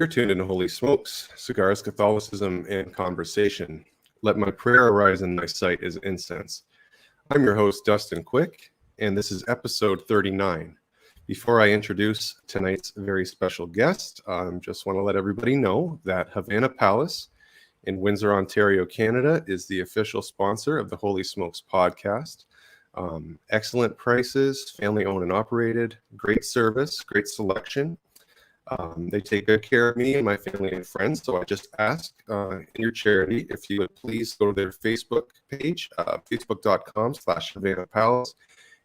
You're tuned into Holy Smokes, Cigars, Catholicism, and Conversation. Let my prayer arise in thy sight as incense. I'm your host, Dustin Quick, and this is episode 39. Before I introduce tonight's very special guest, I just want to let everybody know that Havana Palace in Windsor, Ontario, Canada is the official sponsor of the Holy Smokes podcast. Excellent prices, family owned and operated, great service, great selection. They take good care of me and my family and friends. So I just ask in your charity if you would please go to their Facebook page, facebook.com/Havana Palace,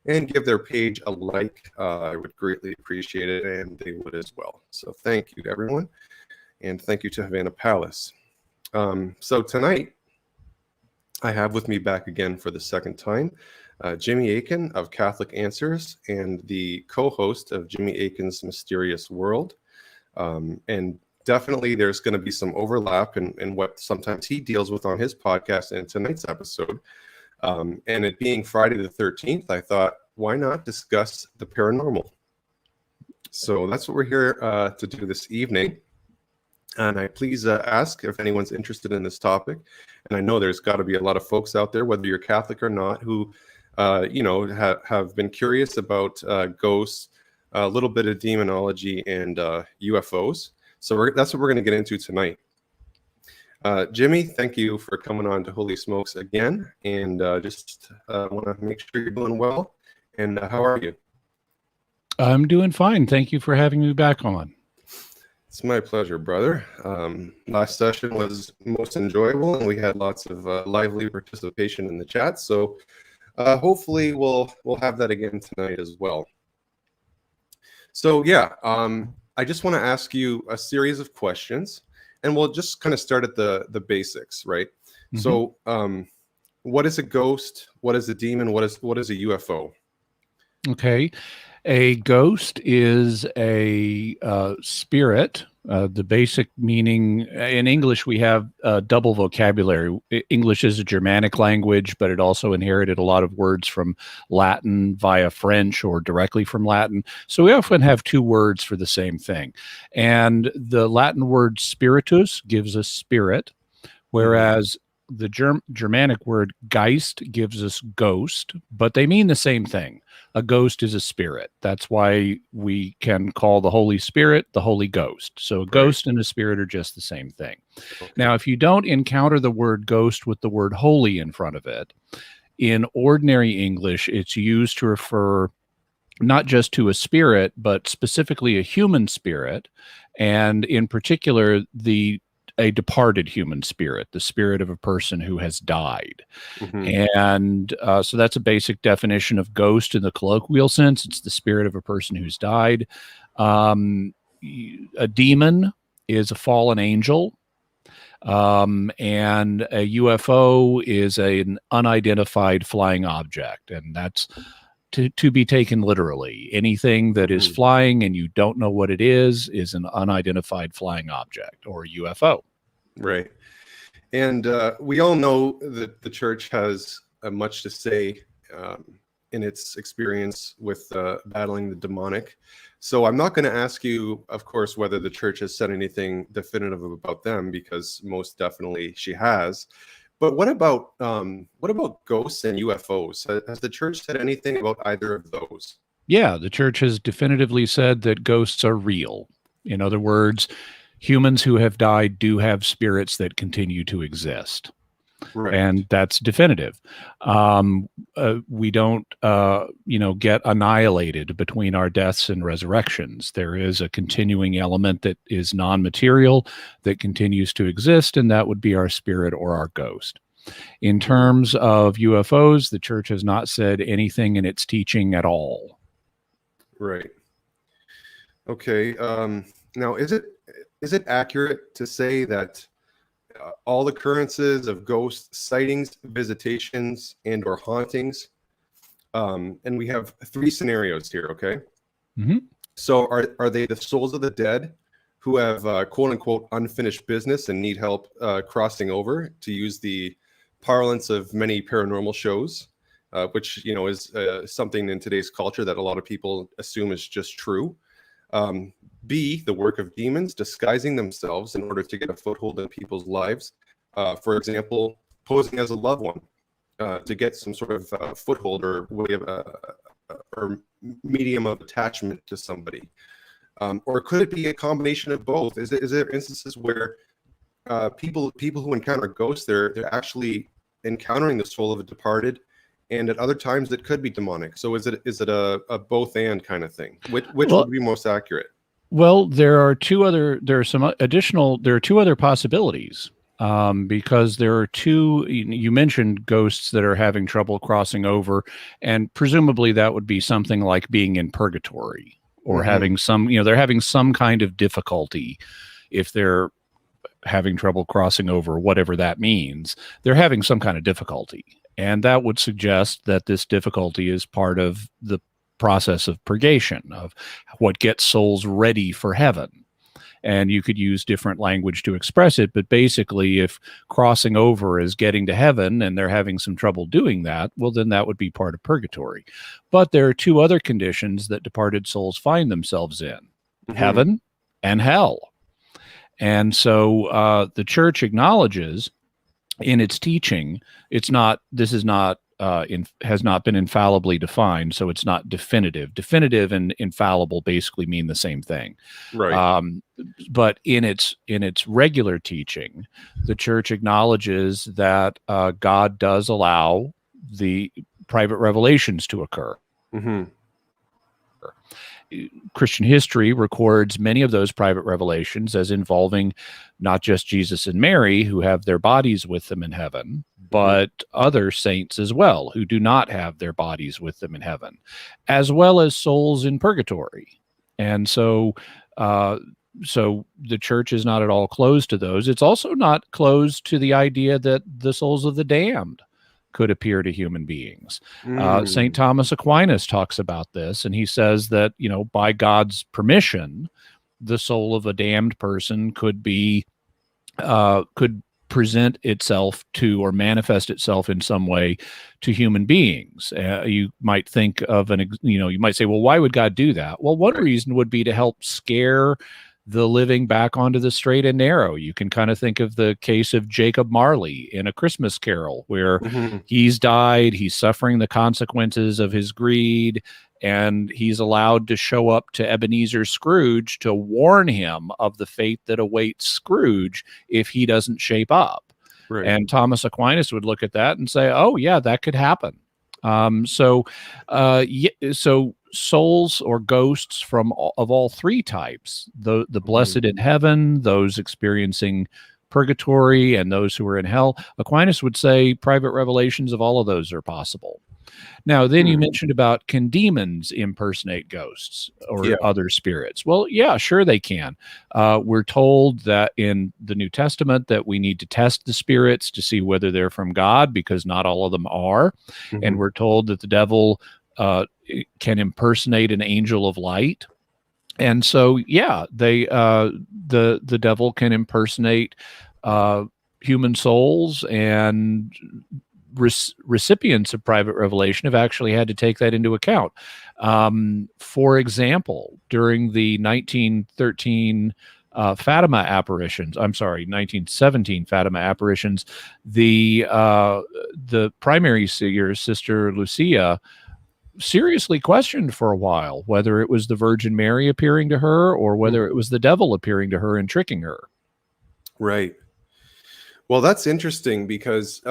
and give their page a like. I would greatly appreciate it, and they would as well. So thank you to everyone, and thank you to Havana Palace. So tonight, I have with me back again for the second time, Jimmy Akin of Catholic Answers and the co-host of Jimmy Akin's Mysterious World. And definitely there's going to be some overlap in what sometimes he deals with on his podcast and tonight's episode. And it being Friday the 13th, I thought, why not discuss the paranormal? So that's what we're here to do this evening. And I please ask if anyone's interested in this topic. And I know there's got to be a lot of folks out there, whether you're Catholic or not, who, have been curious about ghosts, a little bit of demonology, and UFOs. So that's what we're going to get into tonight. Jimmy, thank you for coming on to Holy Smokes again. And just want to make sure you're doing well. And how are you? I'm doing fine. Thank you for having me back on. It's my pleasure, brother. Last session was most enjoyable, and we had lots of lively participation in the chat. So hopefully we'll have that again tonight as well. So yeah, I just want to ask you a series of questions, and we'll just kind of start at the basics, right? Mm-hmm. So what is a ghost? What is a demon? What is a UFO? Okay. A ghost is a spirit. The basic meaning in English, we have double vocabulary. English is a Germanic language, but it also inherited a lot of words from Latin via French or directly from Latin. So we often have two words for the same thing. And the Latin word spiritus gives us spirit, whereas the Germanic word Geist gives us ghost, but they mean the same thing. A ghost is a spirit. That's why we can call the Holy Spirit the Holy Ghost. So a ghost and a spirit are just the same thing. Okay. Now, if you don't encounter the word ghost with the word holy in front of it, in ordinary English, it's used to refer not just to a spirit, but specifically a human spirit, and in particular, a departed human spirit, the spirit of a person who has died. Mm-hmm. And so that's a basic definition of ghost in the colloquial sense. It's the spirit of a person who's died. A demon is a fallen angel. And a UFO is an unidentified flying object. And that's to be taken literally. Anything that is flying and you don't know what it is an unidentified flying object, or UFO. Right. And we all know that the church has much to say in its experience with battling the demonic. So I'm not going to ask you, of course, whether the church has said anything definitive about them, because most definitely she has. But what about ghosts and UFOs? Has the church said anything about either of those? Yeah, the church has definitively said that ghosts are real. In other words, humans who have died do have spirits that continue to exist. Right. And that's definitive. We don't, get annihilated between our deaths and resurrections. There is a continuing element that is non-material that continues to exist, and that would be our spirit or our ghost. In terms of UFOs, the church has not said anything in its teaching at all. Right. Okay. Now, is it accurate to say that all occurrences of ghost sightings, visitations, and or hauntings, and we have three scenarios here, okay? Mm-hmm. So are they the souls of the dead who have quote unquote unfinished business and need help crossing over, to use the parlance of many paranormal shows, which is something in today's culture that a lot of people assume is just true? B, the work of demons disguising themselves in order to get a foothold in people's lives. For example, posing as a loved one to get some sort of foothold or way of or medium of attachment to somebody. Or could it be a combination of both? Is there instances where people who encounter ghosts, they're actually encountering the soul of a departed, and at other times it could be demonic? So is it a both and kind of thing? Which would be most accurate? Well, there are two other possibilities, because there are two. You mentioned ghosts that are having trouble crossing over, and presumably that would be something like being in purgatory or having some, they're having some kind of difficulty. If they're having trouble crossing over, whatever that means, they're having some kind of difficulty. And that would suggest that this difficulty is part of the process of purgation, of what gets souls ready for heaven. And you could use different language to express it, but basically, if crossing over is getting to heaven and they're having some trouble doing that, well, then that would be part of purgatory. But there are two other conditions that departed souls find themselves in: heaven and hell. And so the church acknowledges in its teaching, has not been infallibly defined, so it's not definitive. Definitive and infallible basically mean the same thing. Right. But in its regular teaching, the church acknowledges that God does allow the private revelations to occur. Christian history records many of those private revelations as involving not just Jesus and Mary, who have their bodies with them in heaven, but other saints as well, who do not have their bodies with them in heaven, as well as souls in purgatory. And so the church is not at all closed to those. It's also not closed to the idea that the souls of the damned could appear to human beings. St. Thomas Aquinas talks about this, and he says that, by God's permission, the soul of a damned person could present itself to, or manifest itself in some way to human beings. You might think of you might say, well, why would God do that? Well, one reason would be to help scare the living back onto the straight and narrow. You can kind of think of the case of Jacob Marley in A Christmas Carol, where he's died, he's suffering the consequences of his greed, and he's allowed to show up to Ebenezer Scrooge to warn him of the fate that awaits Scrooge if he doesn't shape up. Right. And Thomas Aquinas would look at that and say, oh yeah, that could happen. So souls or ghosts of all three types, the blessed in heaven, those experiencing purgatory, and those who are in hell, Aquinas would say private revelations of all of those are possible. Now, then you mentioned about, can demons impersonate ghosts or other spirits? Well, yeah, sure they can. We're told that in the New Testament that we need to test the spirits to see whether they're from God, because not all of them are. And we're told that the devil can impersonate an angel of light. And so, yeah, the devil can impersonate human souls, and recipients of private revelation have actually had to take that into account. For example, during the 1917 Fatima apparitions, the primary seer, Sister Lucia, seriously questioned for a while whether it was the Virgin Mary appearing to her or whether it was the devil appearing to her and tricking her. Right. Well, that's interesting, because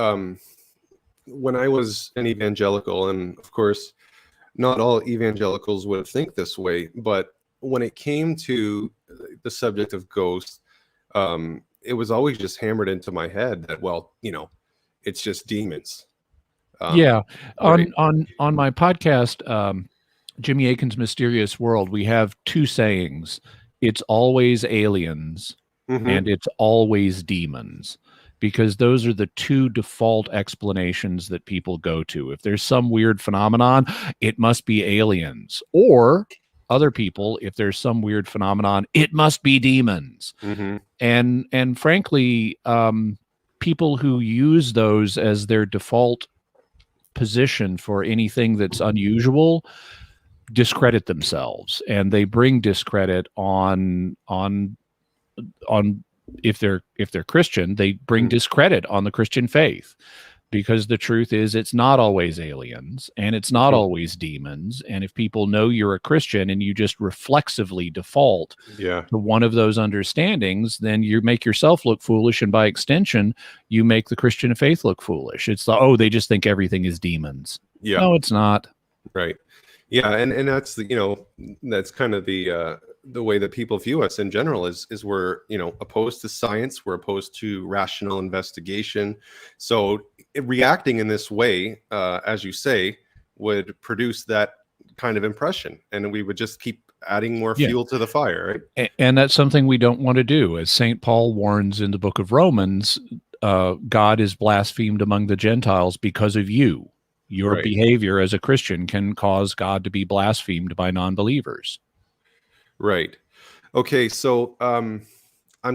when I was an evangelical, and of course, not all evangelicals would think this way, but when it came to the subject of ghosts, it was always just hammered into my head that, well, it's just demons. Right. On my podcast, Jimmy Akin's Mysterious World, we have two sayings: it's always aliens, and it's always demons. Because those are the two default explanations that people go to. If there's some weird phenomenon, it must be aliens. Or other people, if there's some weird phenomenon, it must be demons. And frankly, people who use those as their default position for anything that's unusual discredit themselves, and they bring discredit on if they're Christian, they bring discredit on the Christian faith, because the truth is it's not always aliens and it's not always demons. And if people know you're a Christian and you just reflexively default to one of those understandings, then you make yourself look foolish, and by extension you make the Christian faith look foolish. It's they just think everything is demons. No, it's not. Right. Yeah, and that's that's kind of the way that people view us in general is we're opposed to science, we're opposed to rational investigation. So reacting in this way, as you say, would produce that kind of impression, and we would just keep adding more fuel to the fire, right? And that's something we don't want to do. As St. Paul warns in the book of Romans, God is blasphemed among the Gentiles because of you. Your behavior as a Christian can cause God to be blasphemed by non-believers. Right. Okay, so I'm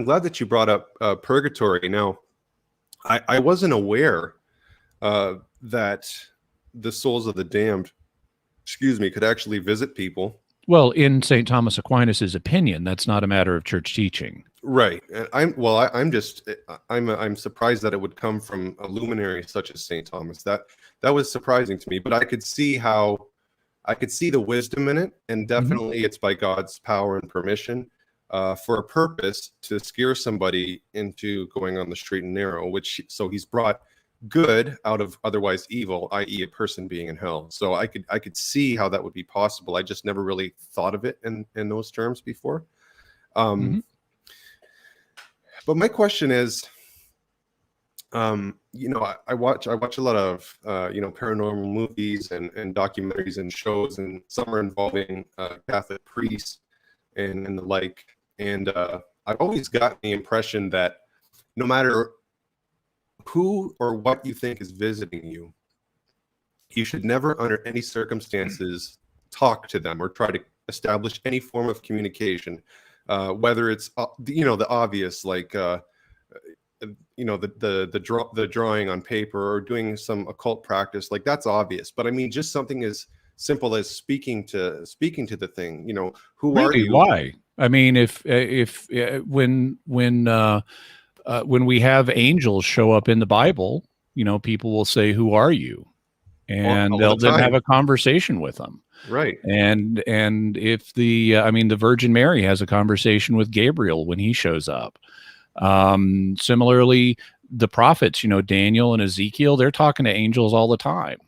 glad that you brought up purgatory. Now, I wasn't aware that the souls of the damned, could actually visit people. Well, in St. Thomas Aquinas' opinion, that's not a matter of church teaching. Right. And I'm surprised that it would come from a luminary such as St. Thomas. That was surprising to me, but I could see the wisdom in it, and definitely it's by God's power and permission for a purpose to scare somebody into going on the straight and narrow, so he's brought good out of otherwise evil, i.e. a person being in hell. So I could see how that would be possible. I just never really thought of it in those terms before. But my question is, I watch a lot of paranormal movies and documentaries and shows, and some are involving Catholic priests and the like. And I've always gotten the impression that no matter who or what you think is visiting you, you should never, under any circumstances, talk to them or try to establish any form of communication, whether it's the obvious, like the drawing on paper or doing some occult practice, like that's obvious. But I mean, just something as simple as speaking to the thing. Who really, are you? Why? I mean, when we have angels show up in the Bible, people will say, "Who are you?" And they'll then have a conversation with them. Right. And if the Virgin Mary has a conversation with Gabriel when he shows up. Similarly, the prophets, Daniel and Ezekiel, they're talking to angels all the time.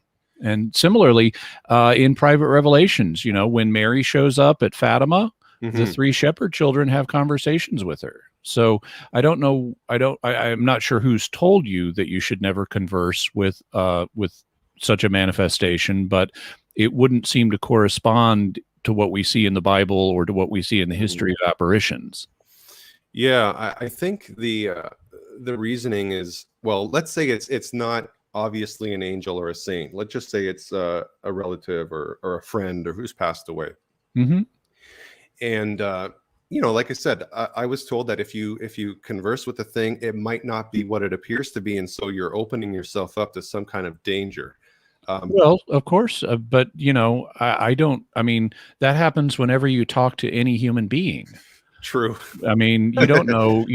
And similarly, in private revelations, when Mary shows up at Fatima, the three shepherd children have conversations with her. So I'm not sure who's told you that you should never converse with such a manifestation, but it wouldn't seem to correspond to what we see in the Bible or to what we see in the history of apparitions. Yeah, I think the reasoning is, well, let's say it's not obviously an angel or a saint. Let's just say it's a relative or a friend or who's passed away. And like I said, I was told that if you converse with the thing, it might not be what it appears to be, and so you're opening yourself up to some kind of danger. Well, of course, but I don't. I mean, that happens whenever you talk to any human being. True. I mean, you don't know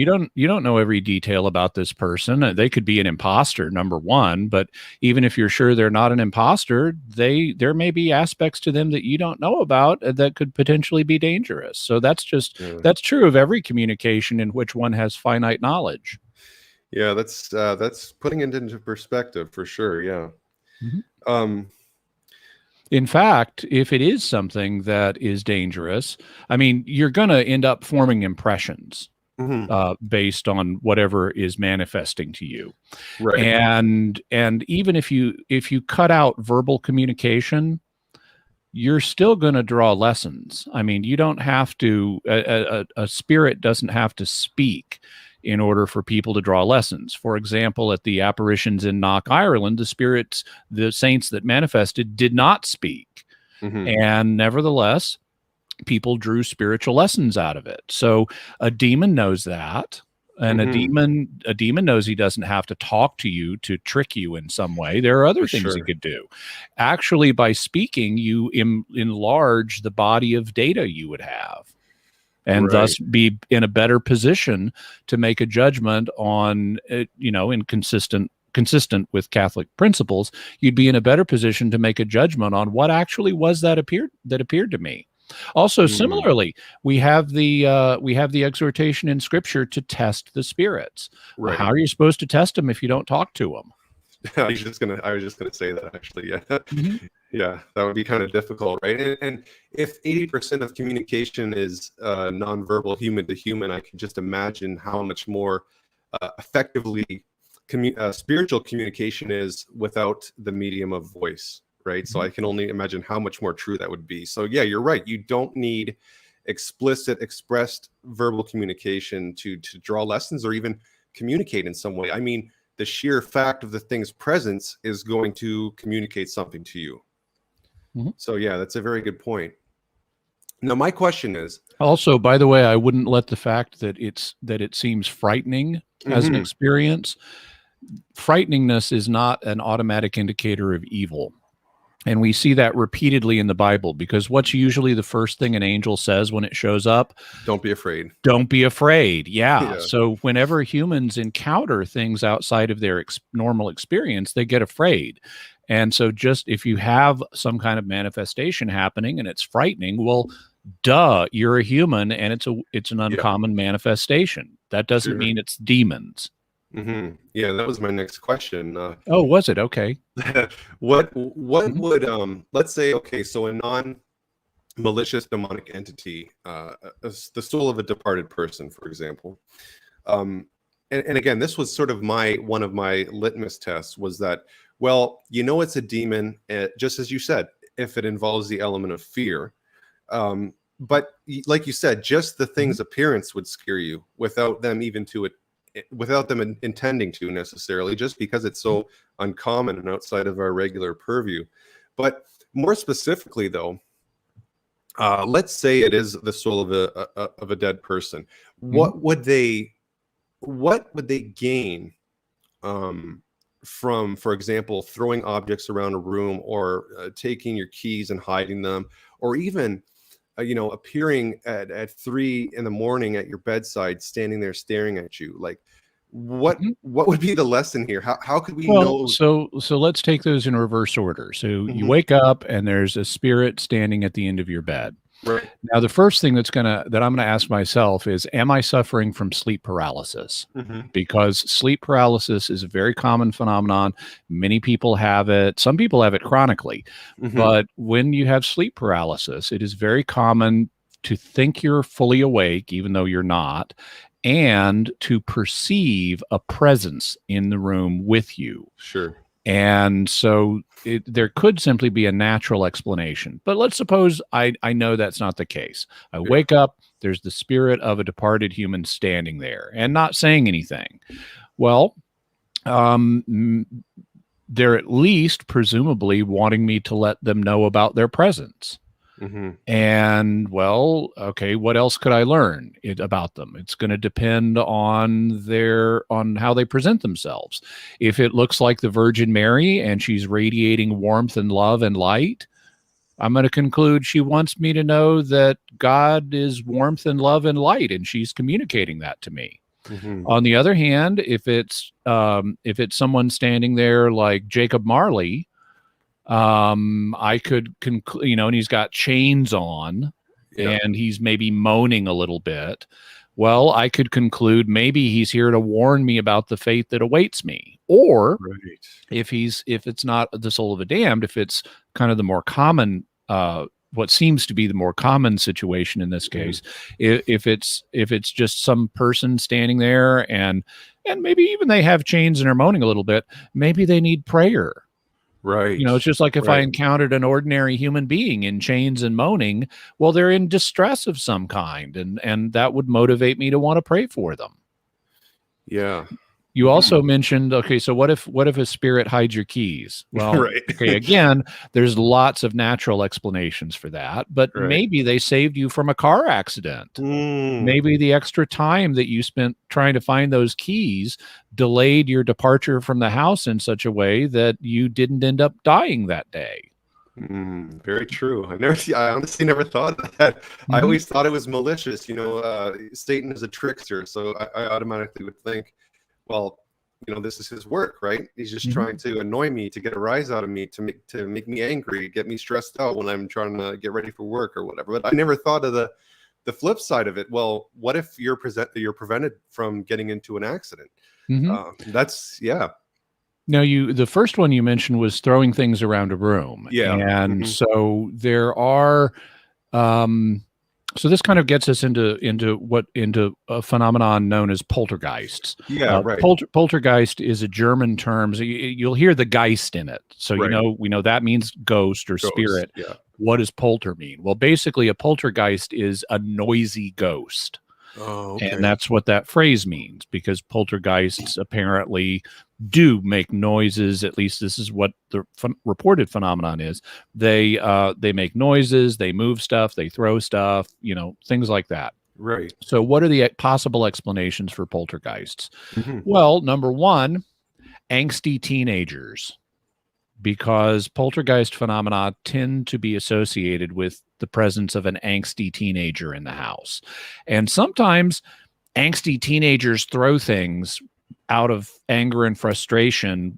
every detail about this person. They could be an imposter, number one, but even if you're sure they're not an imposter, there may be aspects to them that you don't know about that could potentially be dangerous. So that's true of every communication in which one has finite knowledge. Yeah, that's putting it into perspective for sure. Yeah. In fact, if it is something that is dangerous, I mean, you're going to end up forming impressions based on whatever is manifesting to you. Right. And even if you cut out verbal communication, you're still going to draw lessons. I mean, you don't have to, a spirit doesn't have to speak in order for people to draw lessons. For example, at the apparitions in Knock, Ireland, the saints that manifested did not speak. And nevertheless, people drew spiritual lessons out of it. So a demon knows that. And Mhm. a demon knows he doesn't have to talk to you to trick you in some way. There are other For things he sure. could do. Actually, by speaking, you enlarge the body of data you would have, and Right. thus be in a better position to make a judgment on, in consistent with Catholic principles. You'd be in a better position to make a judgment on what actually was that appeared to me. Also, Mm. similarly, we have the exhortation in Scripture to test the spirits. Well, how Right. are you supposed to test them if you don't talk to them? I was just gonna say that actually. Yeah. Mhm. Yeah, that would be kind of difficult, right? And if 80% of communication is nonverbal human to human, I can just imagine how much more effectively spiritual communication is without the medium of voice, right? So Mhm. I can only imagine how much more true that would be. So yeah, you're right. You don't need explicit, expressed verbal communication to draw lessons or even communicate in some way. I mean, the sheer fact of the thing's presence is going to communicate something to you. Mhm. So yeah, that's a very good point. Now my question is, Also, by the way, I wouldn't let the fact that it seems frightening as an mhm, experience. Frighteningness is not an automatic indicator of evil. And we see that repeatedly in the Bible, because what's usually the first thing an angel says when it shows up? don't be afraid. Don't be afraid. Yeah. Yeah, So whenever humans encounter things outside of their normal experience, they get afraid. And so, just if you have some kind of manifestation happening and it's frightening, well, duh, you're a human, and it's an yeah, uncommon manifestation. That doesn't sure. mean it's demons. Yeah, that was my next question. Oh, was it? Okay. What Mhm. would let's say, okay, so a non-malicious demonic entity, the soul of a departed person, for example. Um, and again, this was sort of my one of my litmus tests was that, well, it's a demon, just as you said, if it involves the element of fear. But like you said, just the Mhm. thing's appearance would scare you without them even to it, without them intending to necessarily, just because it's so uncommon and outside of our regular purview. But more specifically, though, let's say it is the soul of a dead person. Mhm. What would they gain um, from, for example, throwing objects around a room, or taking your keys and hiding them, or even appearing at 3 in the morning at your bedside, standing there staring at you? Like, Mhm. what would be the lesson here? How could we Well, know? so let's take those in reverse order. So you Mhm. wake up and there's a spirit standing at the end of your bed. Right. Now, the first thing that I'm gonna ask myself is, am I suffering from sleep paralysis? Hmm. Because sleep paralysis is a very common phenomenon. Many people have it. Some people have it chronically. Hmm. But when you have sleep paralysis, it is very common to think you're fully awake, even though you're not, and to perceive a presence in the room with you. Sure. And so there could simply be a natural explanation. But let's suppose I know that's not the case. I Yeah. wake up, there's the spirit of a departed human standing there and not saying anything. Well, they're at least presumably wanting me to let them know about their presence. Hmm. And well, okay, what else could I learn about them? It's going to depend on how they present themselves. If it looks like the Virgin Mary and she's radiating warmth and love and light, I'm going to conclude she wants me to know that God is warmth and love and light, and she's communicating that to me. Hmm. On the other hand, if it's someone standing there like Jacob Marley, I could conclude, and he's got chains on Yeah. and he's maybe moaning a little bit. Well, I could conclude maybe he's here to warn me about the fate that awaits me. Or Right. if it's not the soul of a damned, if it's kind of the more common, what seems to be the more common situation in this Mhm. case, if it's just some person standing there and maybe even they have chains and are moaning a little bit, maybe they need prayer. Right. It's just like if I Right. encountered an ordinary human being in chains and moaning, well, they're in distress of some kind, and that would motivate me to want to pray for them. Yeah. You also mentioned, okay, so what if a spirit hides your keys? Well, Right. okay, again, there's lots of natural explanations for that, but Right. maybe they saved you from a car accident. Maybe the extra time that you spent trying to find those keys delayed your departure from the house in such a way that you didn't end up dying that day. Very true. I honestly never thought of that. I always thought it was malicious. Satan is a trickster, so I automatically would think, well, this is his work, right? He's just trying to annoy me, to get a rise out of me, to make me angry, get me stressed out when I'm trying to get ready for work or whatever. But I never thought of the flip side of it. Well, what if you're prevented from getting into an accident? Now, the first one you mentioned was throwing things around a room. Yeah. And so there are, so this kind of gets us into a phenomenon known as poltergeists. Yeah, right. Poltergeist is a German term. So you'll hear the Geist in it. So we know that means ghost or spirit. Yeah. What does polter mean? Well, basically a poltergeist is a noisy ghost. Oh, okay. And that's what that phrase means, because poltergeists apparently do make noises. At least this is what the reported phenomenon is. They make noises, they move stuff, they throw stuff, things like that. Right. So what are the possible explanations for poltergeists? Well, number one, angsty teenagers, because poltergeist phenomena tend to be associated with the presence of an angsty teenager in the house. And sometimes angsty teenagers throw things out of anger and frustration,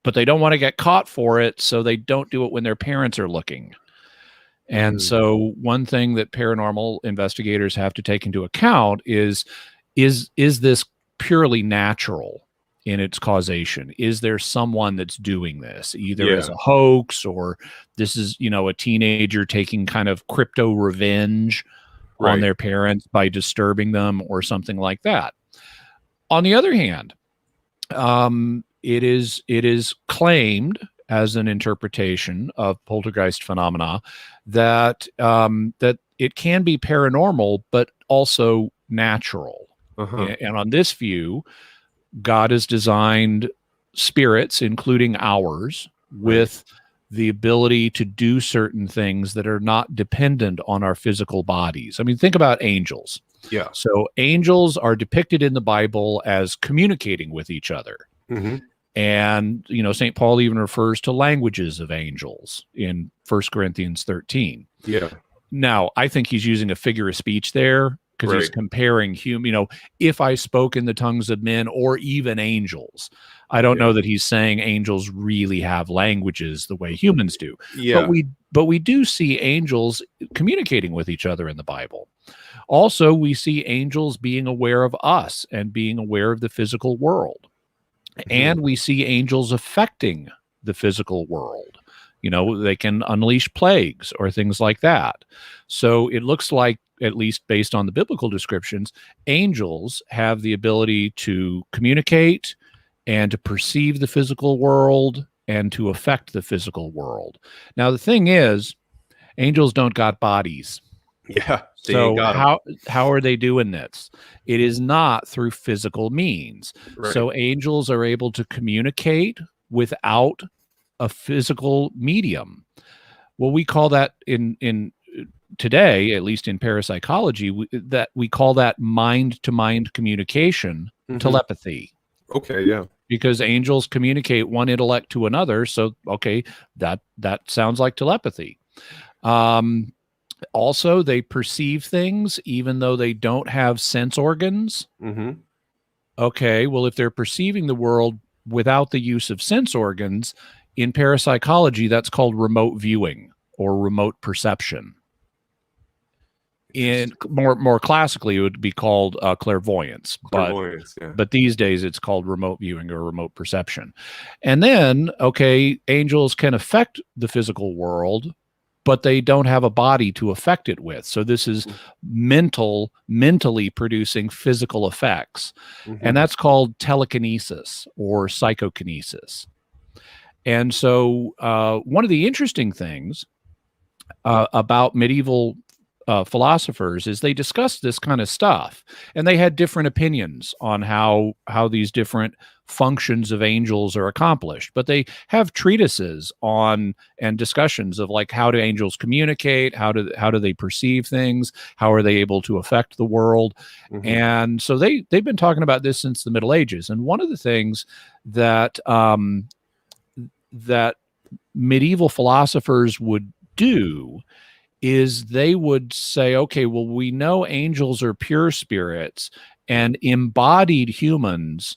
but they don't want to get caught for it, so they don't do it when their parents are looking. And so one thing that paranormal investigators have to take into account is this purely natural in its causation? Is there someone that's doing this, either as a hoax, or this is, a teenager taking kind of crypto revenge on their parents by disturbing them or something like that? On the other hand, it is claimed as an interpretation of poltergeist phenomena that that it can be paranormal, but also natural. And on this view, God has designed spirits, including ours, with the ability to do certain things that are not dependent on our physical bodies. I mean, think about angels. Yeah. So angels are depicted in the Bible as communicating with each other. And, St. Paul even refers to languages of angels in 1 Corinthians 13. Yeah. Now, I think he's using a figure of speech there, because he's comparing if I spoke in the tongues of men or even angels. I don't know that he's saying angels really have languages the way humans do. Yeah. But we do see angels communicating with each other in the Bible. Also, we see angels being aware of us and being aware of the physical world. And we see angels affecting the physical world. They can unleash plagues or things like that. So it looks like, at least based on the biblical descriptions, angels have the ability to communicate and to perceive the physical world and to affect the physical world. Now, the thing is, angels don't got bodies. Yeah. So how are they doing this? It is not through physical means. So angels are able to communicate without a physical medium. Well, we call that in today, at least in parapsychology, we call that mind-to-mind communication, telepathy. Okay, yeah. Because angels communicate one intellect to another, so that sounds like telepathy. Also, they perceive things even though they don't have sense organs. Okay, well, if they're perceiving the world without the use of sense organs, in parapsychology, that's called remote viewing or remote perception. In more classically, it would be called clairvoyance. But these days, it's called remote viewing or remote perception. And then, angels can affect the physical world, but they don't have a body to affect it with. So this is mentally producing physical effects. And that's called telekinesis or psychokinesis. And so one of the interesting things about medieval philosophers is they discussed this kind of stuff, and they had different opinions on how these different functions of angels are accomplished. But they have treatises on and discussions of like, how do angels communicate, how do they perceive things, how are they able to affect the world. Mm-hmm. And so they've been talking about this since the Middle Ages. And one of the things that that medieval philosophers would do is they would say, okay, well, we know angels are pure spirits, and embodied humans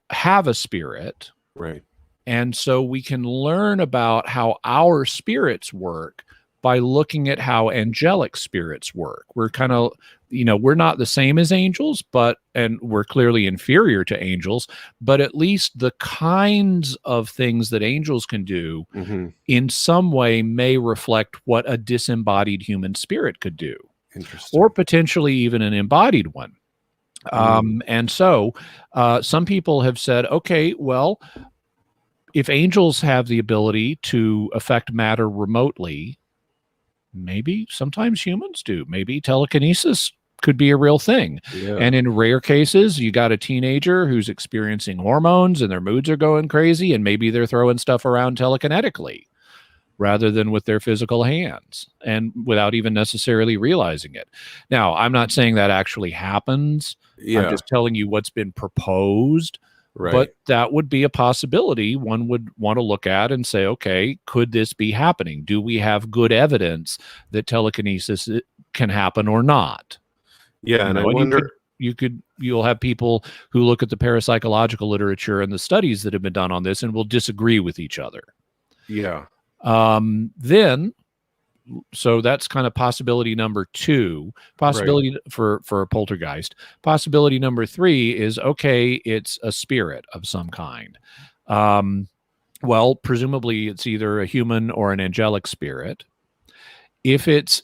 have a spirit. Right. And so we can learn about how our spirits work by looking at how angelic spirits work. We're kind of, we're not the same as angels, and we're clearly inferior to angels, but at least the kinds of things that angels can do Mm-hmm. in some way may reflect what a disembodied human spirit could do, Interesting. or potentially even an embodied one. And so some people have said, okay, well, if angels have the ability to affect matter remotely, maybe sometimes humans do. Maybe telekinesis could be a real thing. Yeah. And in rare cases, you got a teenager who's experiencing hormones and their moods are going crazy, and maybe they're throwing stuff around telekinetically rather than with their physical hands, and without even necessarily realizing it. Now, I'm not saying that actually happens. Yeah. I'm just telling you what's been proposed. Right. But that would be a possibility one would want to look at and say, okay, could this be happening? Do we have good evidence that telekinesis can happen or not? Yeah, and I wonder. You'll have people who look at the parapsychological literature and the studies that have been done on this and will disagree with each other. Yeah. So that's kind of possibility number 2. Possibility for a poltergeist. Possibility number 3 is, okay, it's a spirit of some kind. Well, presumably it's either a human or an angelic spirit. If it's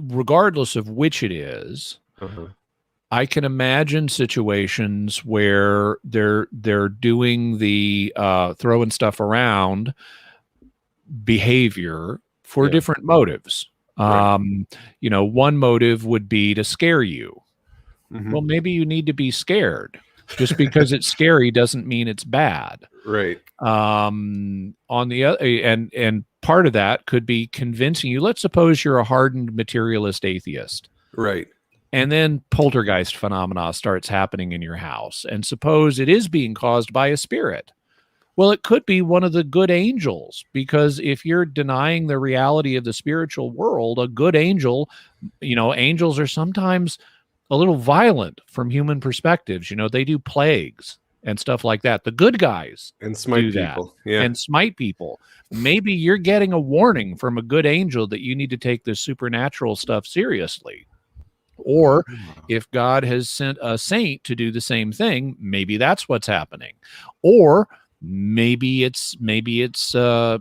regardless of which it is, I can imagine situations where they're doing the throwing stuff around behavior for different motives. One motive would be to scare you. Mm-hmm. Well, maybe you need to be scared. Just because it's scary doesn't mean it's bad. Right. On the other, and part of that could be convincing you. Let's suppose you're a hardened materialist atheist. Right. And then poltergeist phenomena starts happening in your house. And suppose it is being caused by a spirit. Well, it could be one of the good angels, because if you're denying the reality of the spiritual world, a good angel, angels are sometimes a little violent from human perspectives. They do plagues and stuff like that. The good guys and smite do that, people. Yeah. and smite people. Maybe you're getting a warning from a good angel that you need to take this supernatural stuff seriously. Or if God has sent a saint to do the same thing, maybe that's what's happening. Or maybe it's a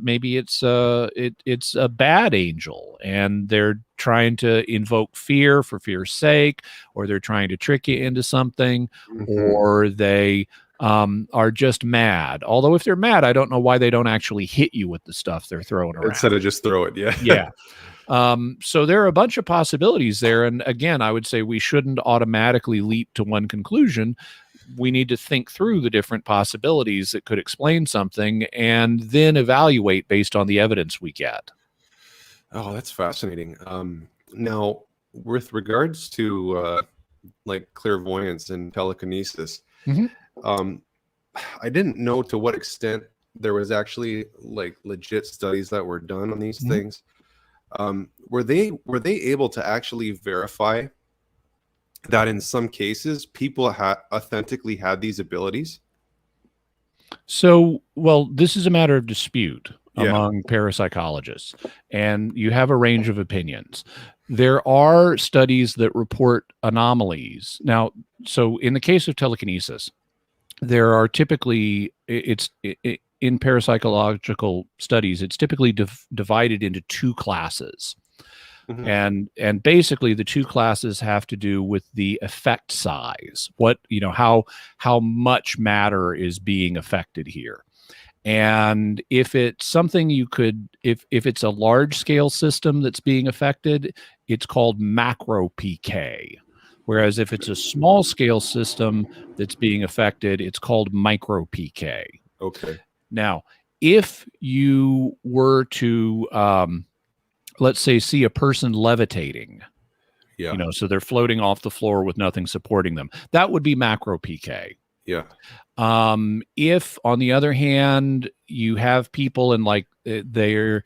bad angel, and they're trying to invoke fear for fear's sake, or they're trying to trick you into something, or they are just mad. Although if they're mad, I don't know why they don't actually hit you with the stuff they're throwing around. Instead of just throw it. Yeah. Yeah. So there are a bunch of possibilities there. And again, I would say we shouldn't automatically leap to one conclusion. We need to think through the different possibilities that could explain something, and then evaluate based on the evidence we get. Oh, that's fascinating. Now, with regards to like clairvoyance and telekinesis, I didn't know to what extent there was actually like legit studies that were done on these things. Were they able to actually verify that in some cases people authentically had these abilities? So, well, this is a matter of dispute among parapsychologists, and you have a range of opinions. There are studies that report anomalies. Now, so in the case of telekinesis, there are typically, in parapsychological studies, it's typically divided into 2 classes. And basically the 2 classes have to do with the effect size, how much matter is being affected here. And if it's something you could, if it's a large scale system that's being affected, it's called macro PK. Whereas if it's a small scale system that's being affected, it's called micro PK. Okay. Now, if you were to, let's say, see a person levitating, Yeah. so they're floating off the floor with nothing supporting them, that would be macro PK. Yeah. If, on the other hand, you have people and they're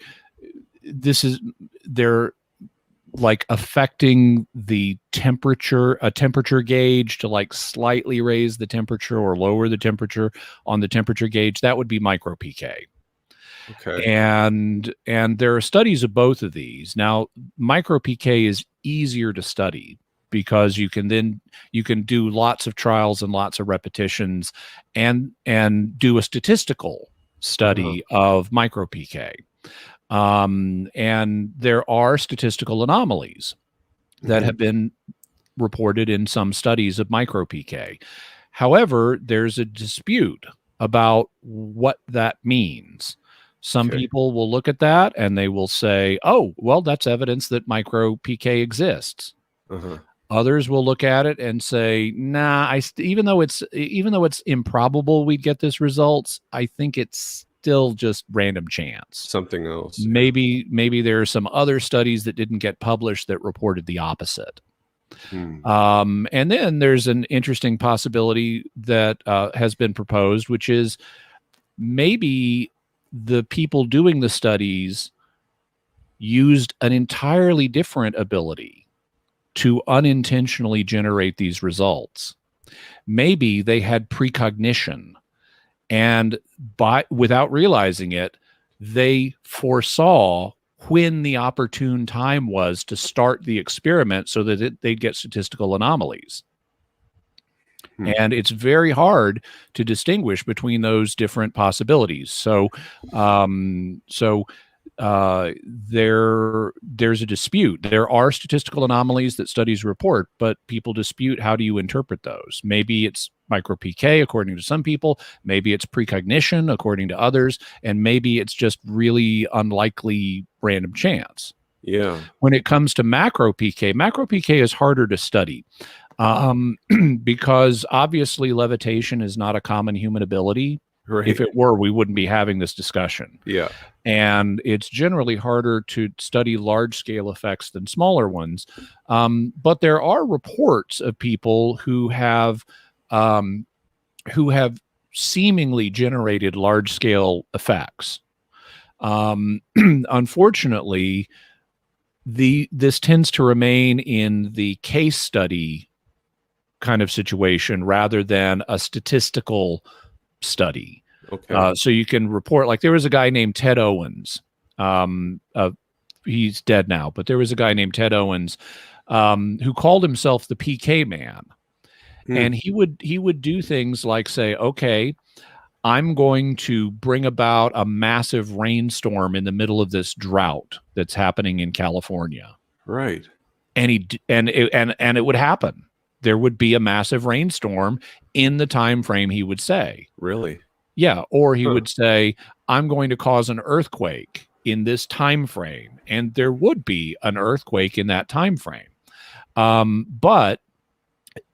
like affecting the temperature, a temperature gauge to like slightly raise the temperature or lower the temperature on the temperature gauge, that would be micro PK. Okay. And there are studies of both of these. Now, micro PK is easier to study because you can do lots of trials and lots of repetitions and do a statistical study of micro PK. And there are statistical anomalies that have been reported in some studies of micro PK. However, there's a dispute about what that means. Some people will look at that and they will say, oh, well, that's evidence that micro PK exists. Others will look at it and say, nah, even though it's improbable we'd get this results, I think it's still just random chance. Something else. Maybe there are some other studies that didn't get published that reported the opposite. And then there's an interesting possibility that has been proposed, which is maybe the people doing the studies used an entirely different ability to unintentionally generate these results. Maybe they had precognition, and without realizing it, they foresaw when the opportune time was to start the experiment so that they'd get statistical anomalies. And it's very hard to distinguish between those different possibilities. So there's a dispute. There are statistical anomalies that studies report, but people dispute how do you interpret those. Maybe it's micro PK according to some people, maybe it's precognition according to others, and maybe it's just really unlikely random chance. Yeah. When it comes to macro PK is harder to study because obviously levitation is not a common human ability. Right. If it were, we wouldn't be having this discussion. Yeah. And it's generally harder to study large-scale effects than smaller ones. But there are reports of people who have seemingly generated large-scale effects. Unfortunately, this tends to remain in the case study kind of situation rather than a statistical study. Okay. So you can report, like there was a guy named Ted Owens. He's dead now, but there was a guy named Ted Owens who called himself the PK man. And he would do things like say, okay, I'm going to bring about a massive rainstorm in the middle of this drought that's happening in California. Right. And it would happen. There would be a massive rainstorm in the time frame he would say. Really? Yeah. Or he would say, I'm going to cause an earthquake in this time frame. And there would be an earthquake in that time frame. But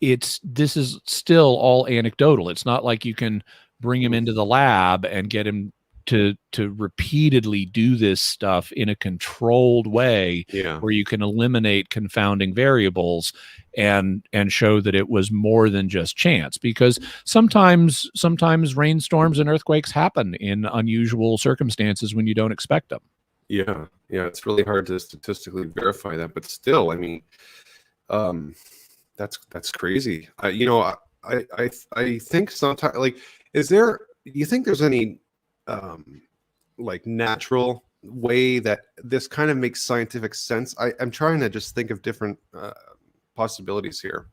this is still all anecdotal. It's not like you can bring him into the lab and get him to repeatedly do this stuff in a controlled way where you can eliminate confounding variables and show that it was more than just chance, because sometimes rainstorms and earthquakes happen in unusual circumstances when you don't expect them. Yeah. It's really hard to statistically verify that, but still, I mean, that's crazy. I think sometimes, like, do you think there's any like natural way that this kind of makes scientific sense? I'm trying to just think of different possibilities here.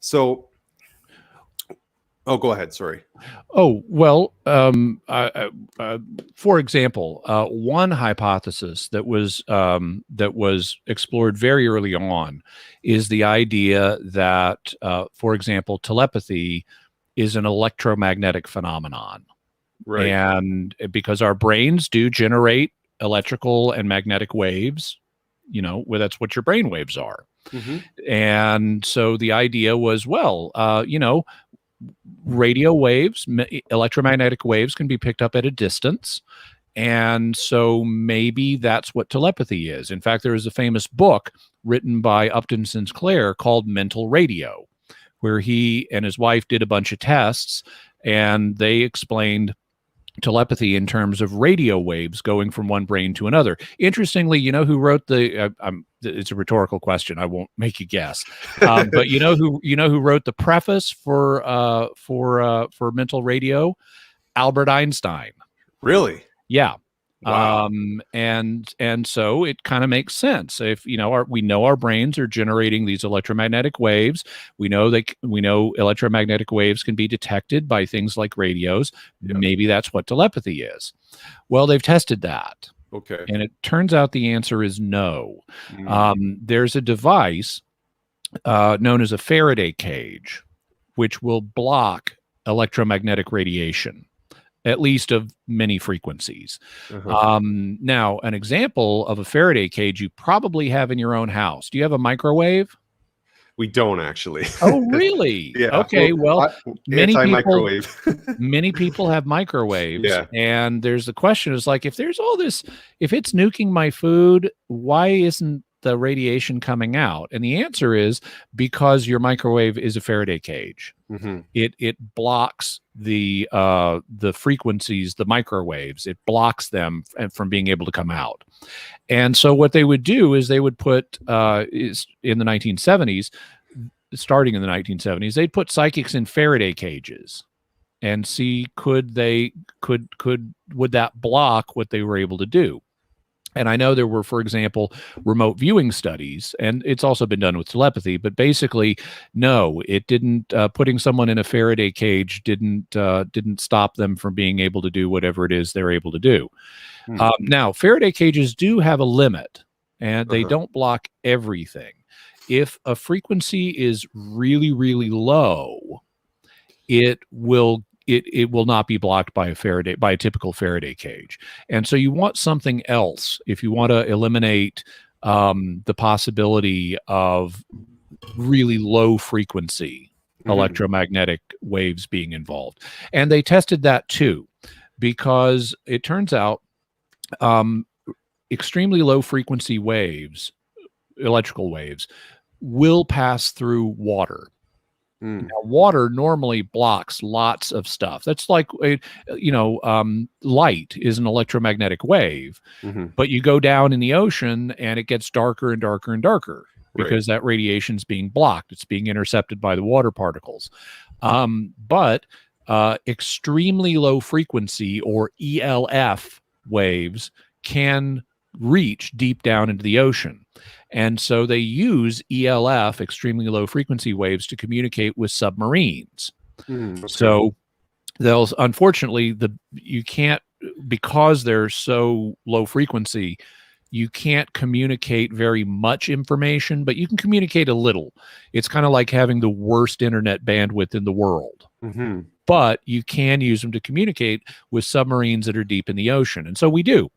So, go ahead. Sorry. Oh, well, for example, one hypothesis that was explored very early on is the idea that, for example, telepathy is an electromagnetic phenomenon. Right. And because our brains do generate electrical and magnetic waves, well, that's what your brain waves are. Mm-hmm. And so the idea was, well, radio waves, electromagnetic waves can be picked up at a distance. And so maybe that's what telepathy is. In fact, there is a famous book written by Upton Sinclair called Mental Radio, where he and his wife did a bunch of tests, and they explained telepathy in terms of radio waves going from one brain to another. Interestingly, you know who wrote the? It's a rhetorical question. I won't make you guess. But you know who wrote the preface for Mental Radio? Albert Einstein. Really? Yeah. Wow. And so it kind of makes sense. If we know our brains are generating these electromagnetic waves. We know electromagnetic waves can be detected by things like radios. Yeah. Maybe that's what telepathy is. Well, they've tested that. Okay. And it turns out the answer is no. There's a device known as a Faraday cage, which will block electromagnetic radiation, at least of many frequencies. Uh-huh. Now, an example of a Faraday cage you probably have in your own house. Do you have a microwave? We don't actually. Oh, really? Yeah. Okay. Well, Anti-microwave. many people have microwaves. Yeah. And there's the question is like, if there's all this, if it's nuking my food, why isn't the radiation coming out? And the answer is because your microwave is a Faraday cage. Mm-hmm. It blocks the frequencies, the microwaves. It blocks them from being able to come out. And so what they would do is they would put is in the 1970s, starting in the 1970s, they'd put psychics in Faraday cages and see would that block what they were able to do. And I know there were, for example, remote viewing studies, and it's also been done with telepathy, but basically, no, it didn't. Putting someone in a Faraday cage didn't stop them from being able to do whatever it is they're able to do. Now, Faraday cages do have a limit, and they don't block everything. If a frequency is really, really low, it will not be blocked by a typical Faraday cage. And so you want something else if you want to eliminate the possibility of really low frequency electromagnetic waves being involved. And they tested that too, because it turns out extremely low frequency waves, electrical waves, will pass through water. Now, water normally blocks lots of stuff. That's like, light is an electromagnetic wave, but you go down in the ocean and it gets darker and darker and darker because that radiation is being blocked. It's being intercepted by the water particles. But extremely low frequency or ELF waves can reach deep down into the ocean. And so they use ELF, extremely low frequency waves, to communicate with submarines. So they'll, unfortunately, you can't, because they're so low frequency, you can't communicate very much information, but you can communicate a little. It's kind of like having the worst internet bandwidth in the world. But you can use them to communicate with submarines that are deep in the ocean. And so we do.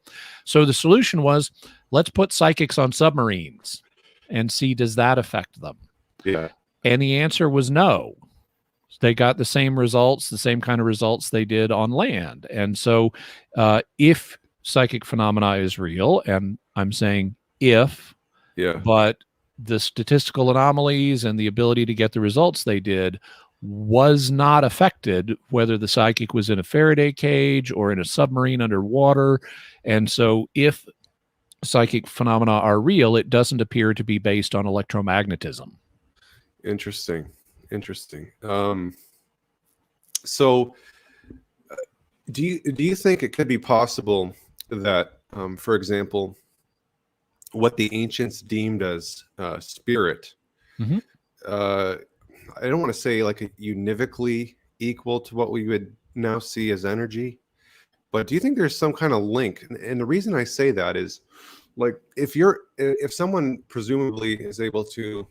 So the solution was, let's put psychics on submarines and see, does that affect them? Yeah. And the answer was no. They got the same results, the same kind of results they did on land. And so if psychic phenomena is real, and I'm saying if, but the statistical anomalies and the ability to get the results they did was not affected, whether the psychic was in a Faraday cage or in a submarine underwater. And so if psychic phenomena are real, it doesn't appear to be based on electromagnetism. Interesting. So do you think it could be possible that, for example, what the ancients deemed as spirit, I don't want to say like univocally equal to what we would now see as energy, but do you think there's some kind of link? And the reason I say that is, like, if someone presumably is able to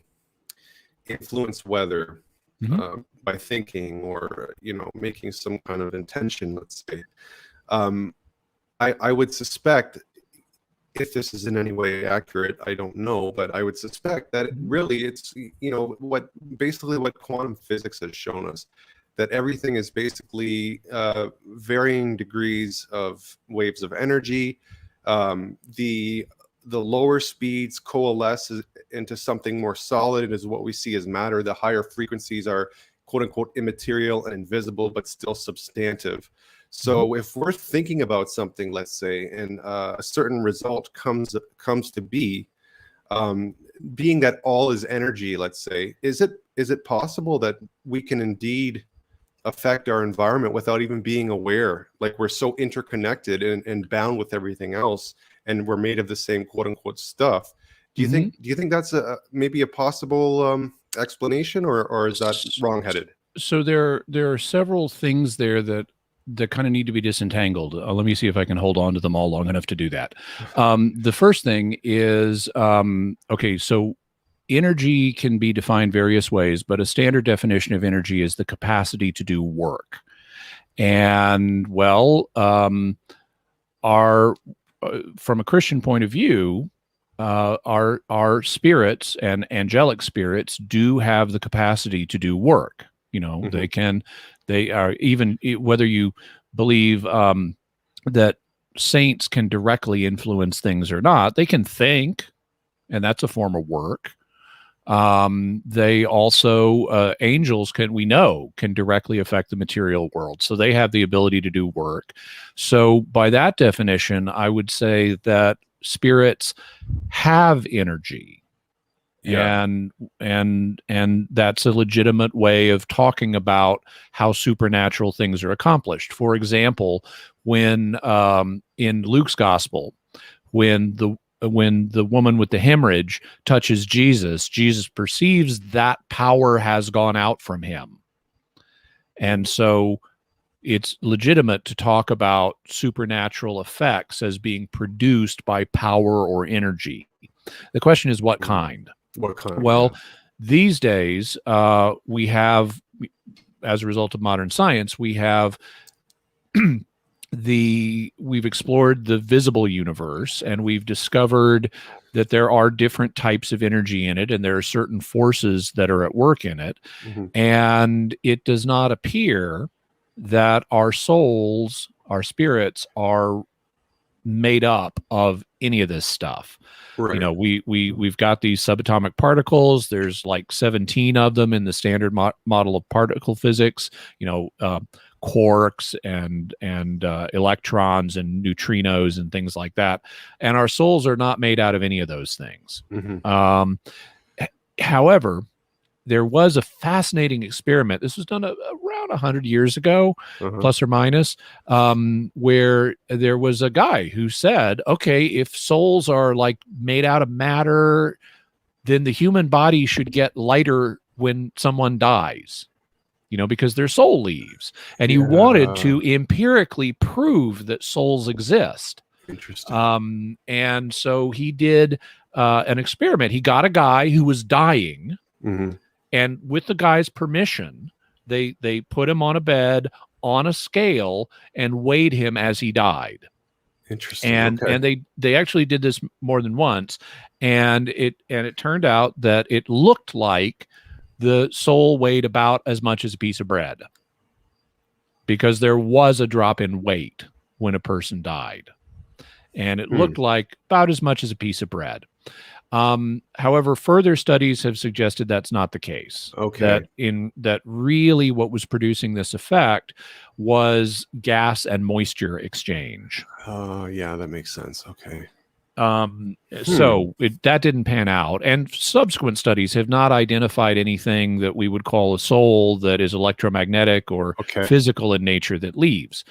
influence weather Mhm. by thinking or making some kind of intention, let's say. um, I would suspect, if this is in any way accurate, I don't know, but I would suspect that really it's what quantum physics has shown us, that everything is basically varying degrees of waves of energy. The lower speeds coalesce into something more solid, is what we see as matter. The higher frequencies are quote unquote immaterial and invisible, but still substantive. So if we're thinking about something, let's say, and a certain result comes to be, being that all is energy, let's say, is it possible that we can indeed affect our environment without even being aware? Like, we're so interconnected and bound with everything else, and we're made of the same quote unquote stuff. Do you think that's maybe a possible explanation, or is that wrongheaded? So there are several things there that kind of need to be disentangled. Let me see if I can hold on to them all long enough to do that. The first thing is, okay, so energy can be defined various ways, but a standard definition of energy is the capacity to do work. And well, our from a Christian point of view, our spirits and angelic spirits do have the capacity to do work. They are, even whether you believe that saints can directly influence things or not, they can think, and that's a form of work. They also, angels can directly affect the material world. So they have the ability to do work. So by that definition, I would say that spirits have energy. Yeah. And that's a legitimate way of talking about how supernatural things are accomplished. For example, when in Luke's gospel, when the woman with the hemorrhage touches Jesus, Jesus perceives that power has gone out from him. And so it's legitimate to talk about supernatural effects as being produced by power or energy. The question is, what kind? What kind? Well, these days, we have, as a result of modern science, we have we've explored the visible universe, and we've discovered that there are different types of energy in it, and there are certain forces that are at work in it. And it does not appear that our souls, our spirits, are made up of any of this stuff. Right. We've got these subatomic particles. There's like 17 of them in the standard model of particle physics. Quarks and electrons and neutrinos and things like that. And our souls are not made out of any of those things. However, there was a fascinating experiment. This was done around 100 years ago, plus or minus, where there was a guy who said, okay, if souls are like made out of matter, then the human body should get lighter when someone dies, because their soul leaves. And he wanted to empirically prove that souls exist. Interesting. And so he did an experiment. He got a guy who was dying, and with the guy's permission, they put him on a bed on a scale and weighed him as he died. Interesting. And they actually did this more than once, and it turned out that it looked like the soul weighed about as much as a piece of bread, because there was a drop in weight when a person died, and it looked like about as much as a piece of bread. However, further studies have suggested that's not the case. That really what was producing this effect was gas and moisture exchange. Yeah, that makes sense. Okay. So that didn't pan out, and subsequent studies have not identified anything that we would call a soul that is electromagnetic or physical in nature that leaves.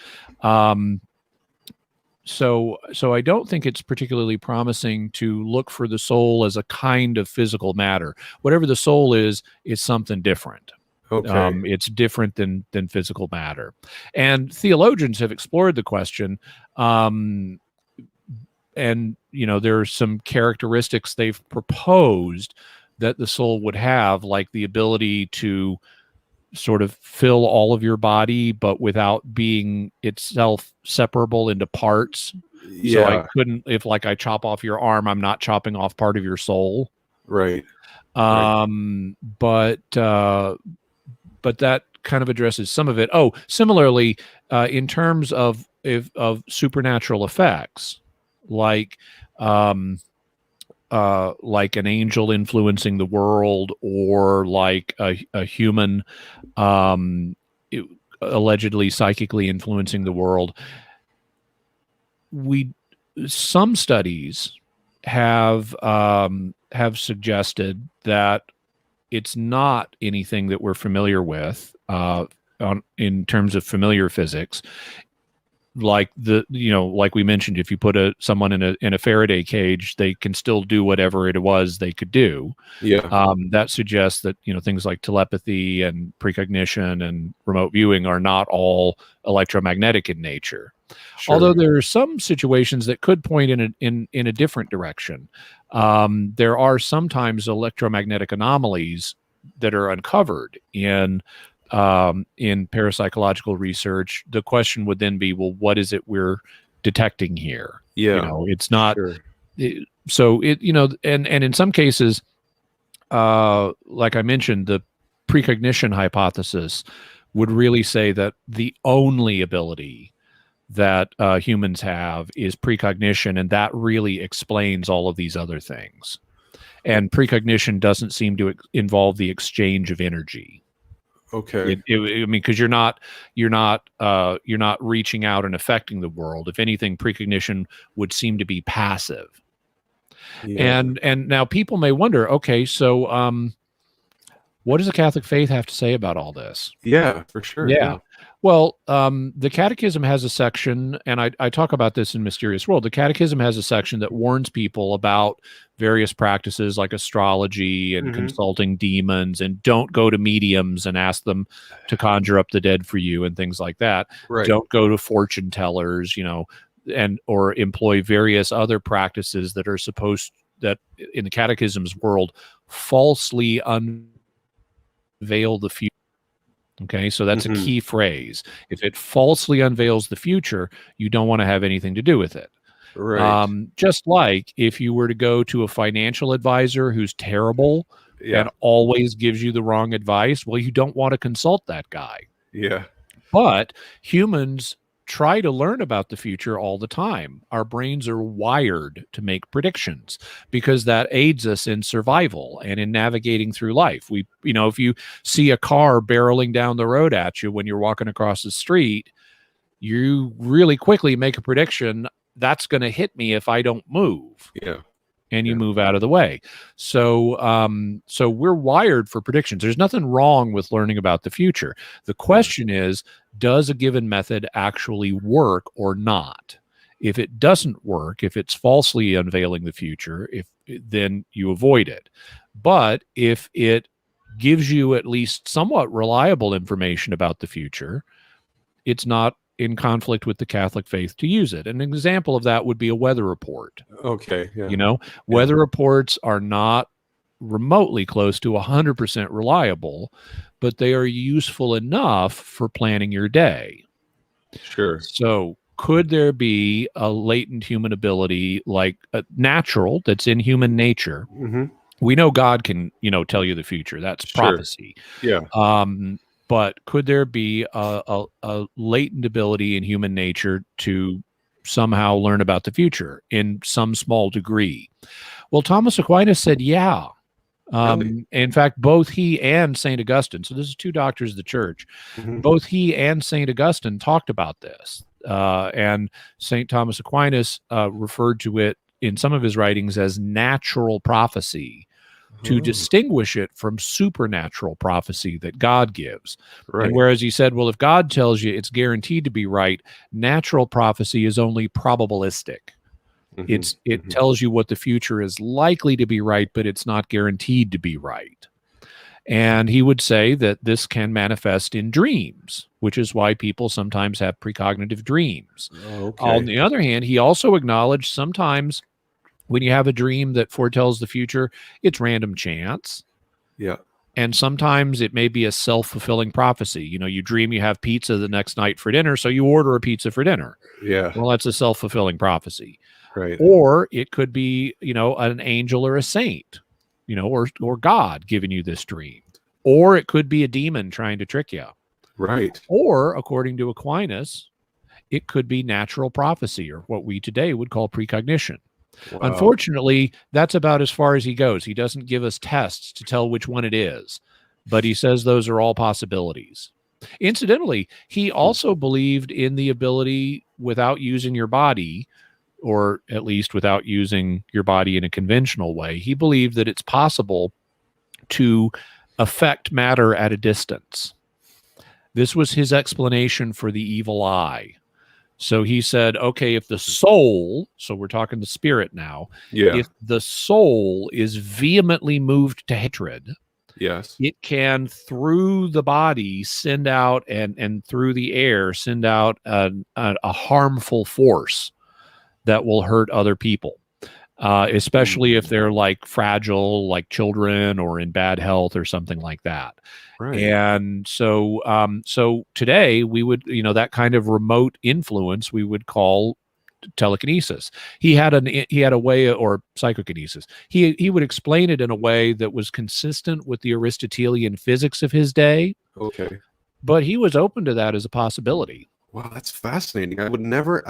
So I don't think it's particularly promising to look for the soul as a kind of physical matter. Whatever the soul is something different. It's different than physical matter. And theologians have explored the question. And there are some characteristics they've proposed that the soul would have, like the ability to sort of fill all of your body, but without being itself separable into parts. So I Yeah. couldn't, if like I chop off your arm, I'm not chopping off part of your soul. Right. Right. But that kind of addresses some of it. Oh, similarly, in terms of supernatural effects, like an angel influencing the world, or like a human allegedly psychically influencing the world. Some studies have suggested that it's not anything that we're familiar with in terms of familiar physics. Like like we mentioned, if you put someone in a Faraday cage, they can still do whatever it was they could do. Yeah. That suggests that things like telepathy and precognition and remote viewing are not all electromagnetic in nature. Sure. Although there are some situations that could point in a different direction. There are sometimes electromagnetic anomalies that are uncovered in parapsychological research. The question would then be, well, what is it we're detecting here? Yeah. It's not. Sure. So and in some cases, like I mentioned, the precognition hypothesis would really say that the only ability that humans have is precognition, and that really explains all of these other things. And precognition doesn't seem to involve the exchange of energy. Okay. I mean, because you're not reaching out and affecting the world. If anything, precognition would seem to be passive. Yeah. And now people may wonder, okay, so what does the Catholic faith have to say about all this? Yeah, for sure. Yeah. Well, the Catechism has a section, and I talk about this in Mysterious World. The Catechism has a section that warns people about various practices like astrology and consulting demons, and don't go to mediums and ask them to conjure up the dead for you and things like that. Right. Don't go to fortune tellers, and or employ various other practices that are that in the Catechism's world falsely unveil the future. Okay, so that's a key phrase. If it falsely unveils the future, you don't want to have anything to do with it. Right. Just like if you were to go to a financial advisor who's terrible and always gives you the wrong advice, well, you don't want to consult that guy. Yeah. But humans try to learn about the future all the time. Our brains are wired to make predictions because that aids us in survival and in navigating through life. If you see a car barreling down the road at you when you're walking across the street, you really quickly make a prediction: that's going to hit me if I don't move. Yeah. And you move out of the way. So we're wired for predictions. There's nothing wrong with learning about the future. The question is, does a given method actually work or not? If it doesn't work, if it's falsely unveiling the future, then you avoid it. But if it gives you at least somewhat reliable information about the future, it's not in conflict with the Catholic faith to use it. An example of that would be a weather report. Okay. Yeah. Weather reports are not remotely close to 100% reliable, but they are useful enough for planning your day. Sure. So could there be a latent human ability, like a natural, that's in human nature? We know God can, tell you the future. That's prophecy. Yeah. But could there be a latent ability in human nature to somehow learn about the future in some small degree? Well, Thomas Aquinas said, yeah. Really? In fact, both he and St. Augustine, so this is two doctors of the church, both he and St. Augustine talked about this. And St. Thomas Aquinas referred to it in some of his writings as natural prophecy, to distinguish it from supernatural prophecy that God gives. Right. And whereas he said, well, if God tells you it's guaranteed to be right, natural prophecy is only probabilistic. It tells you what the future is likely to be right, but it's not guaranteed to be right. And he would say that this can manifest in dreams, which is why people sometimes have precognitive dreams. On the other hand, he also acknowledged sometimes when you have a dream that foretells the future, it's random chance. Yeah. And sometimes it may be a self-fulfilling prophecy. You dream you have pizza the next night for dinner, so you order a pizza for dinner. Yeah. Well, that's a self-fulfilling prophecy. Right. Or it could be, an angel or a saint, or God giving you this dream. Or it could be a demon trying to trick you. Right. Or, according to Aquinas, it could be natural prophecy, or what we today would call precognition. Wow. Unfortunately, that's about as far as he goes. He doesn't give us tests to tell which one it is, but he says those are all possibilities. Incidentally, he also believed in the ability, without using your body, or at least without using your body in a conventional way, he believed that it's possible to affect matter at a distance. This was his explanation for the evil eye. So he said, okay, if the soul, so we're talking the spirit now, if the soul is vehemently moved to hatred, yes, it can, through the body, send out and through the air, send out a harmful force that will hurt other people, especially if they're like fragile, like children, or in bad health or something like that. right. And so today we would, that kind of remote influence we would call telekinesis. He had a way, or psychokinesis. He would explain it in a way that was consistent with the Aristotelian physics of his day. Okay. But he was open to that as a possibility. Wow, that's fascinating. I would never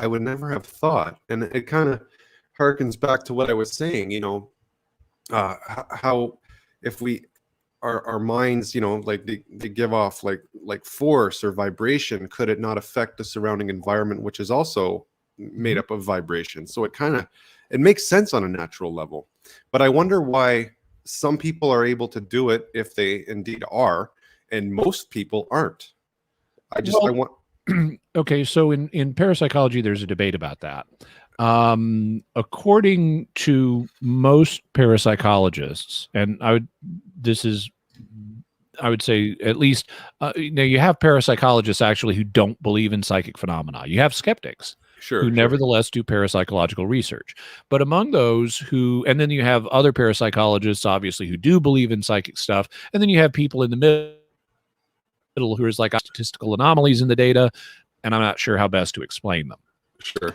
have thought, and it kind of harkens back to what I was saying. How if we our minds, like they give off like force or vibration, could it not affect the surrounding environment, which is also made up of vibration? So it makes sense on a natural level. But I wonder why some people are able to do it, if they indeed are, and most people aren't. I want. Okay, so in parapsychology, there's a debate about that. According to most parapsychologists, and I would say at least, now you have parapsychologists actually who don't believe in psychic phenomena. You have skeptics who nevertheless do parapsychological research. But among those and then you have other parapsychologists, obviously, who do believe in psychic stuff. And then you have people in the middle who is like statistical anomalies in the data, and I'm not sure how best to explain them. Sure.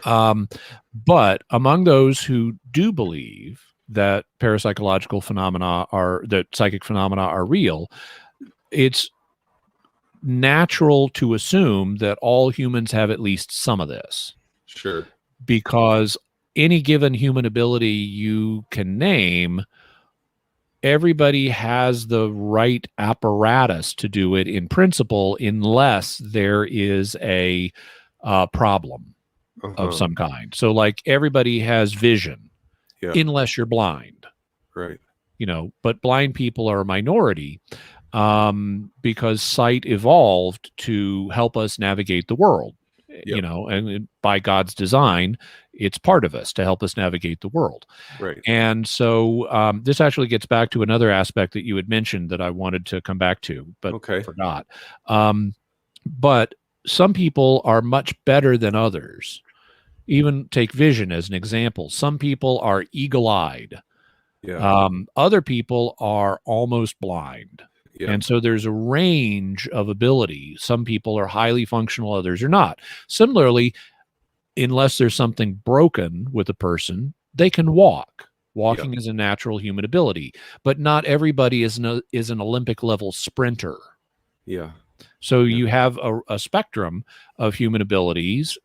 But among those who do believe that parapsychological phenomena that psychic phenomena are real, it's natural to assume that all humans have at least some of this. Sure. Because any given human ability you can name, everybody has the right apparatus to do it in principle, unless there is a problem of some kind. So like everybody has vision, unless you're blind. Right. But blind people are a minority because sight evolved to help us navigate the world. And by God's design, it's part of us to help us navigate the world. Right. And so this actually gets back to another aspect that you had mentioned that I wanted to come back to, but forgot. But some people are much better than others. Even take vision as an example. Some people are eagle-eyed. Yeah. Other people are almost blind. Yeah. And so there's a range of ability. Some people are highly functional, others are not. Similarly, unless there's something broken with a person, they can walk. Walking is a natural human ability, but not everybody is an Olympic level sprinter. Yeah. So you have a spectrum of human abilities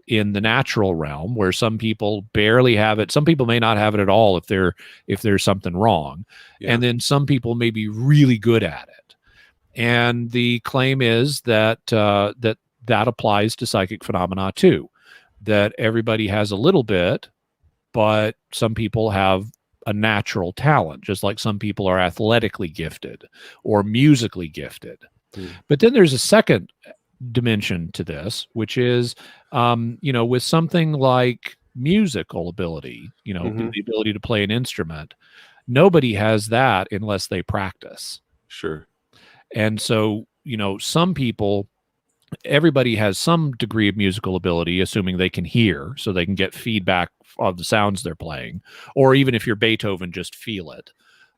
in the natural realm, where some people barely have it. Some people may not have it at all if there's something wrong. Yeah. And then some people may be really good at it. And the claim is that that applies to psychic phenomena too, that everybody has a little bit, but some people have a natural talent, just like some people are athletically gifted or musically gifted. But then there's a second dimension to this, which is, with something like musical ability, the ability to play an instrument, nobody has that unless they practice. Sure. And so, some people, everybody has some degree of musical ability, assuming they can hear, so they can get feedback of the sounds they're playing, or even if you're Beethoven, just feel it.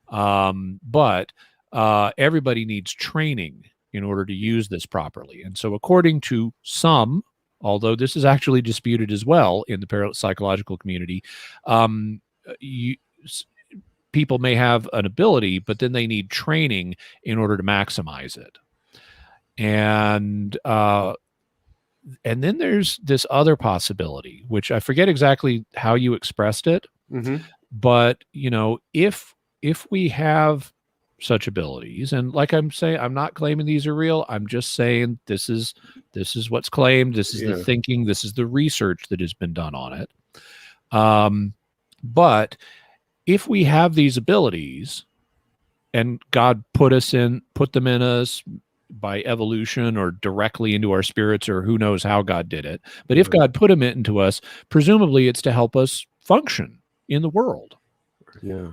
But everybody needs training in order to use this properly. And so, according to some, although this is actually disputed as well in the parapsychological community, um, you, people may have an ability, but then they need training in order to maximize it. And then there's this other possibility, which I forget exactly how you expressed it, but if we have such abilities, and like I'm saying, I'm not claiming these are real. I'm just saying this is what's claimed. This is the thinking. This is the research that has been done on it. But if we have these abilities, and God put them in us by evolution or directly into our spirits, or who knows how God did it. But if God put them into us, presumably it's to help us function in the world. Yeah.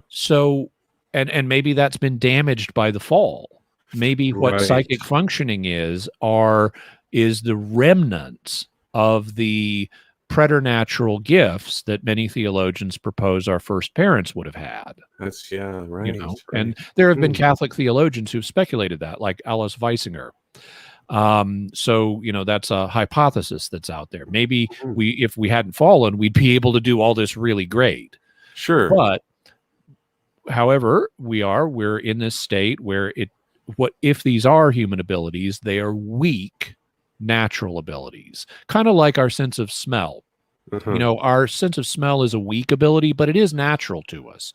So, and maybe that's been damaged by the fall. Maybe what psychic functioning is the remnants of the preternatural gifts that many theologians propose our first parents would have had. That's right. And there have been Catholic theologians who've speculated that, like Alice Weisinger. So that's a hypothesis that's out there. Maybe if we hadn't fallen, we'd be able to do all this really great. Sure. But however, we're in this state where if these are human abilities, they are weak natural abilities, kind of like our sense of smell. Our sense of smell is a weak ability, but it is natural to us.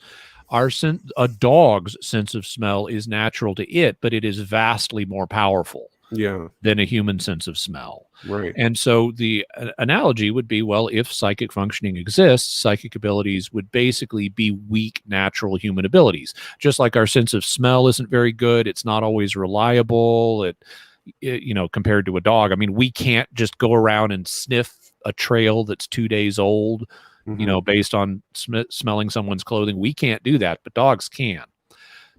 A dog's sense of smell is natural to it, but it is vastly more powerful than a human sense of smell. Right. And so the analogy would be, well, if psychic functioning exists, psychic abilities would basically be weak natural human abilities. Just like our sense of smell isn't very good, it's not always reliable. Compared to a dog, I mean, we can't just go around and sniff a trail that's 2 days old, based on smelling someone's clothing. We can't do that, but dogs can.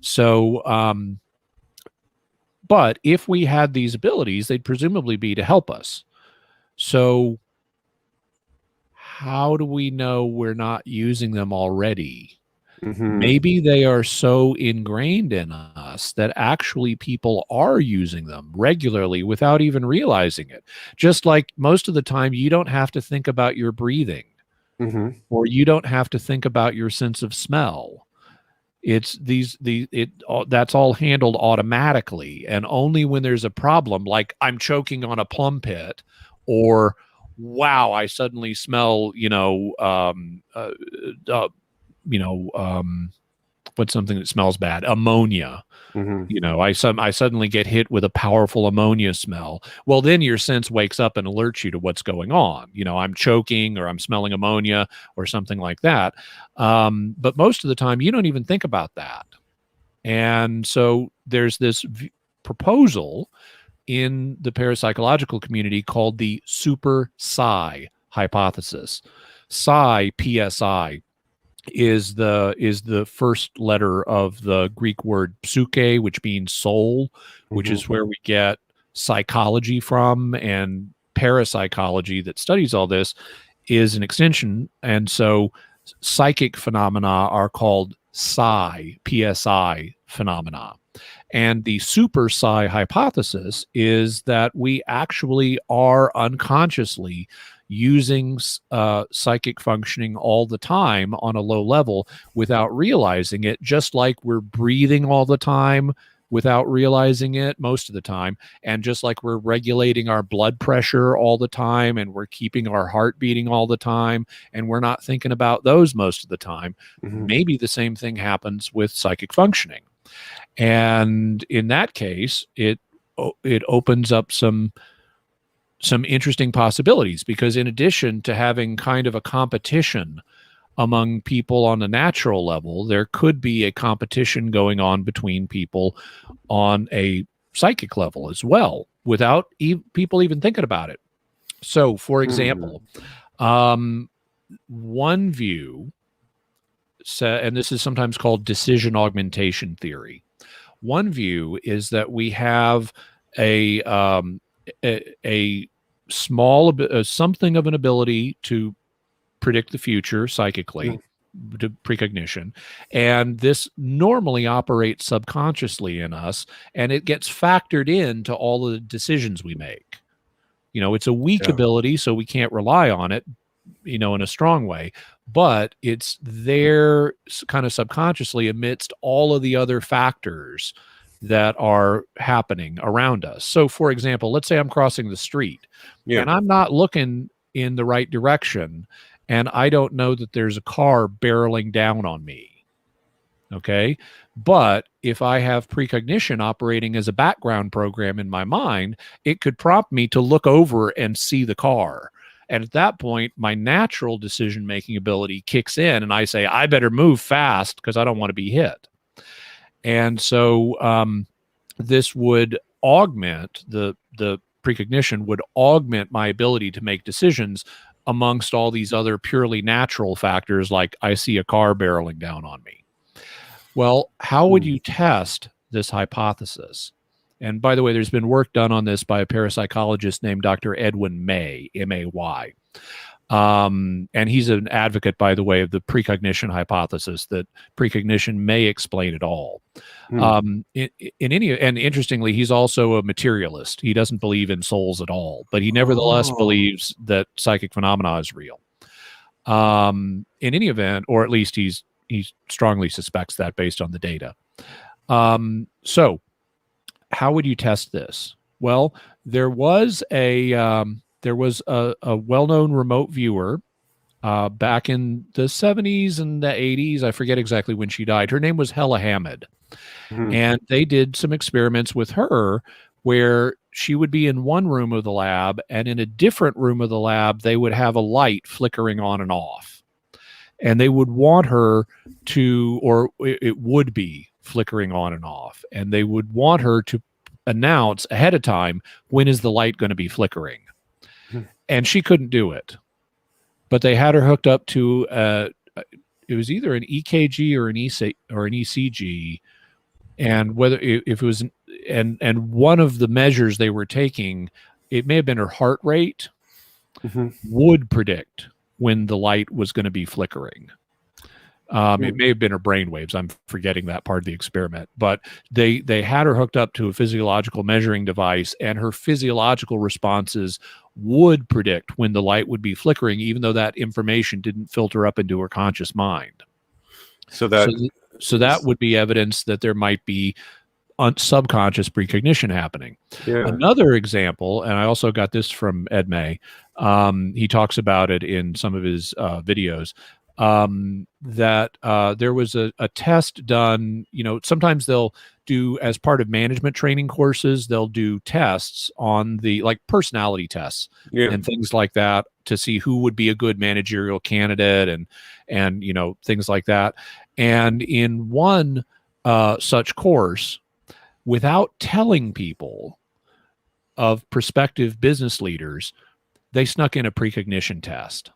So, but if we had these abilities, they'd presumably be to help us. So how do we know we're not using them already? Maybe they are so ingrained in us that actually people are using them regularly without even realizing it. Just like most of the time, you don't have to think about your breathing, or you don't have to think about your sense of smell. It's that's all handled automatically, and only when there's a problem, like I'm choking on a plum pit, or wow, I suddenly smell, what's something that smells bad? Ammonia. I suddenly get hit with a powerful ammonia smell. Well, then your sense wakes up and alerts you to what's going on. I'm choking, or I'm smelling ammonia, or something like that. But most of the time, you don't even think about that. And so there's this proposal in the parapsychological community called the super psi hypothesis. Psi, PSI, is the first letter of the Greek word psyche, which means soul, which is where we get psychology from, and parapsychology that studies all this is an extension. And so psychic phenomena are called psi, PSI phenomena. And the super psi hypothesis is that we actually are unconsciously using psychic functioning all the time on a low level without realizing it, just like we're breathing all the time without realizing it most of the time, and just like we're regulating our blood pressure all the time, and we're keeping our heart beating all the time, and we're not thinking about those most of the time. Maybe the same thing happens with psychic functioning. And in that case, it opens up some interesting possibilities, because in addition to having kind of a competition among people on a natural level, there could be a competition going on between people on a psychic level as well, without people even thinking about it. So, for example, one view, and this is sometimes called decision augmentation theory. One view is that we have a small something of an ability to predict the future psychically, to precognition, and this normally operates subconsciously in us, and it gets factored into all of the decisions we make. It's a weak ability, so we can't rely on it, in a strong way, but it's there kind of subconsciously amidst all of the other factors that are happening around us. So, for example, let's say I'm crossing the street and I'm not looking in the right direction, and I don't know that there's a car barreling down on me. Okay. But if I have precognition operating as a background program in my mind, it could prompt me to look over and see the car. And at that point, my natural decision-making ability kicks in, and I say, I better move fast because I don't want to be hit. And so this would augment the precognition would augment my ability to make decisions amongst all these other purely natural factors, like I see a car barreling down on me. Well, how would you test this hypothesis? And by the way, there's been work done on this by a parapsychologist named Dr. Edwin May, M-A-Y. And he's an advocate, by the way, of the precognition hypothesis, that precognition may explain it all. And interestingly, he's also a materialist. He doesn't believe in souls at all, but he nevertheless believes that psychic phenomena is real. In any event, or at least he strongly suspects that based on the data. So how would you test this? Well, there was a well-known remote viewer back in the 70s and the 80s. I forget exactly when she died. Her name was Hella Hammond. And they did some experiments with her where she would be in one room of the lab, and in a different room of the lab, they would have a light flickering on and off. And they would want her to, or it would be flickering on and off, and they would want her to announce ahead of time, when is the light going to be flickering? And she couldn't do it. But they had her hooked up to, it was either an EKG or an ECG, and whether if it was, and one of the measures they were taking, it may have been her heart rate, would predict when the light was going to be flickering. It may have been her brain waves. I'm forgetting that part of the experiment, but they had her hooked up to a physiological measuring device, and her physiological responses would predict when the light would be flickering, even though that information didn't filter up into her conscious mind. So that would be evidence that there might be subconscious precognition happening. Another example, and I also got this from Ed May, he talks about it in some of his videos, that there was a test done. Sometimes they'll do, as part of management training courses, they'll do tests on the, like, personality tests and things like that, to see who would be a good managerial candidate and things like that. And in one such course, without telling people of prospective business leaders, they snuck in a precognition test.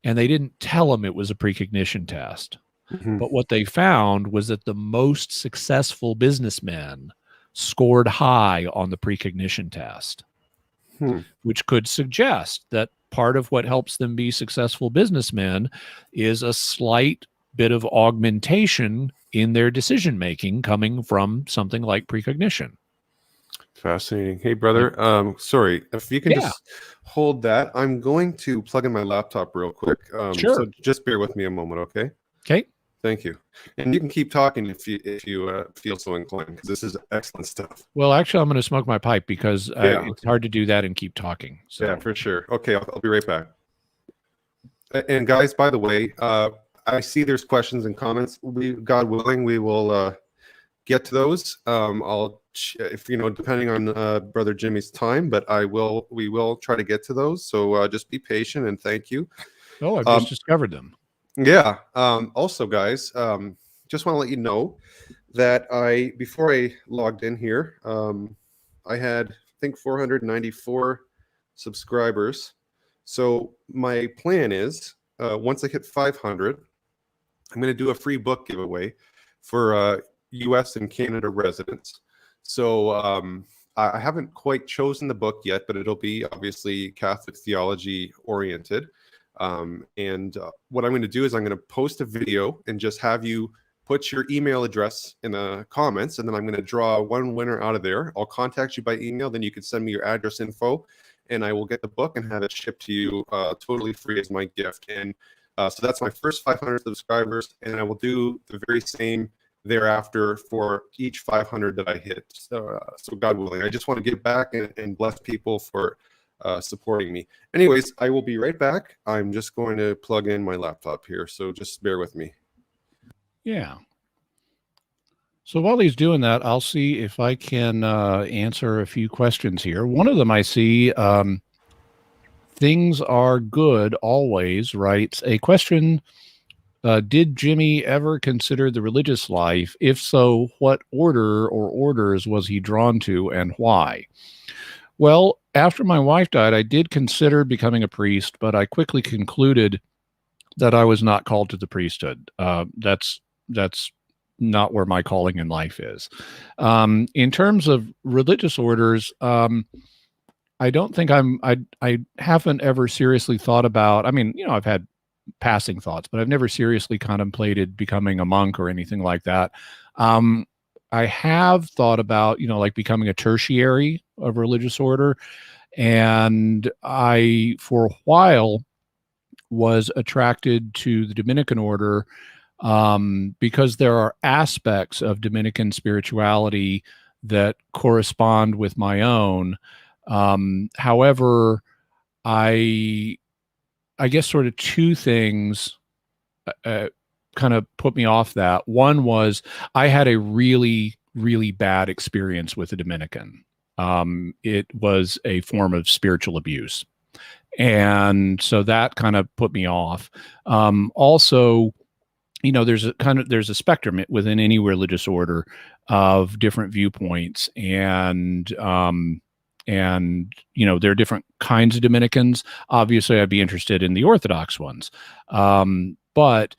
And they didn't tell them it was a precognition test. But what they found was that the most successful businessmen scored high on the precognition test, which could suggest that part of what helps them be successful businessmen is a slight bit of augmentation in their decision making coming from something like precognition. Fascinating. Hey, brother. Sorry, if you can just hold that. I'm going to plug in my laptop real quick. Sure. So just bear with me a moment, okay? Okay. Thank you. And you can keep talking if you feel so inclined, because this is excellent stuff. Well, actually, I'm going to smoke my pipe because it's hard to do that and keep talking. So. Yeah, for sure. Okay, I'll be right back. And guys, by the way, I see there's questions and comments. God willing, we will get to those. If depending on Brother Jimmy's time, but we will try to get to those. So just be patient and thank you. Oh, I've just discovered them. Yeah. Also, guys, just want to let you know that before I logged in here, I had, I think, 494 subscribers. So my plan is, once I hit 500, I'm going to do a free book giveaway for U.S. and Canada residents. So I haven't quite chosen the book yet, but it'll be obviously Catholic theology oriented. What I'm going to do is I'm going to post a video and just have you put your email address in the comments, and then I'm going to draw one winner out of there. I'll contact you by email, then you can send me your address info, and I will get the book and have it shipped to you totally free as my gift. And so that's my first 500 subscribers, and I will do the very same thereafter for each 500 that I hit. So God willing, I just want to give back and bless people for supporting me. Anyways, I will be right back. I'm just going to plug in my laptop here, so just bear with me. Yeah. So while he's doing that, I'll see if I can answer a few questions here. One of them I see, things are good always, writes a question. Did Jimmy ever consider the religious life? If so, what order or orders was he drawn to and why? Well, after my wife died, I did consider becoming a priest, but I quickly concluded that I was not called to the priesthood. That's not where my calling in life is. In terms of religious orders, I don't think I haven't ever seriously thought about, I mean, I've had passing thoughts, but I've never seriously contemplated becoming a monk or anything like that. I have thought about, like becoming a tertiary of religious order. And I, for a while, was attracted to the Dominican order because there are aspects of Dominican spirituality that correspond with my own. However, I guess sort of two things kind of put me off that. One was I had a really, really bad experience with a Dominican. It was a form of spiritual abuse. And so that kind of put me off. Also, there's a spectrum within any religious order of different viewpoints. And there are different kinds of Dominicans. Obviously, I'd be interested in the Orthodox ones. But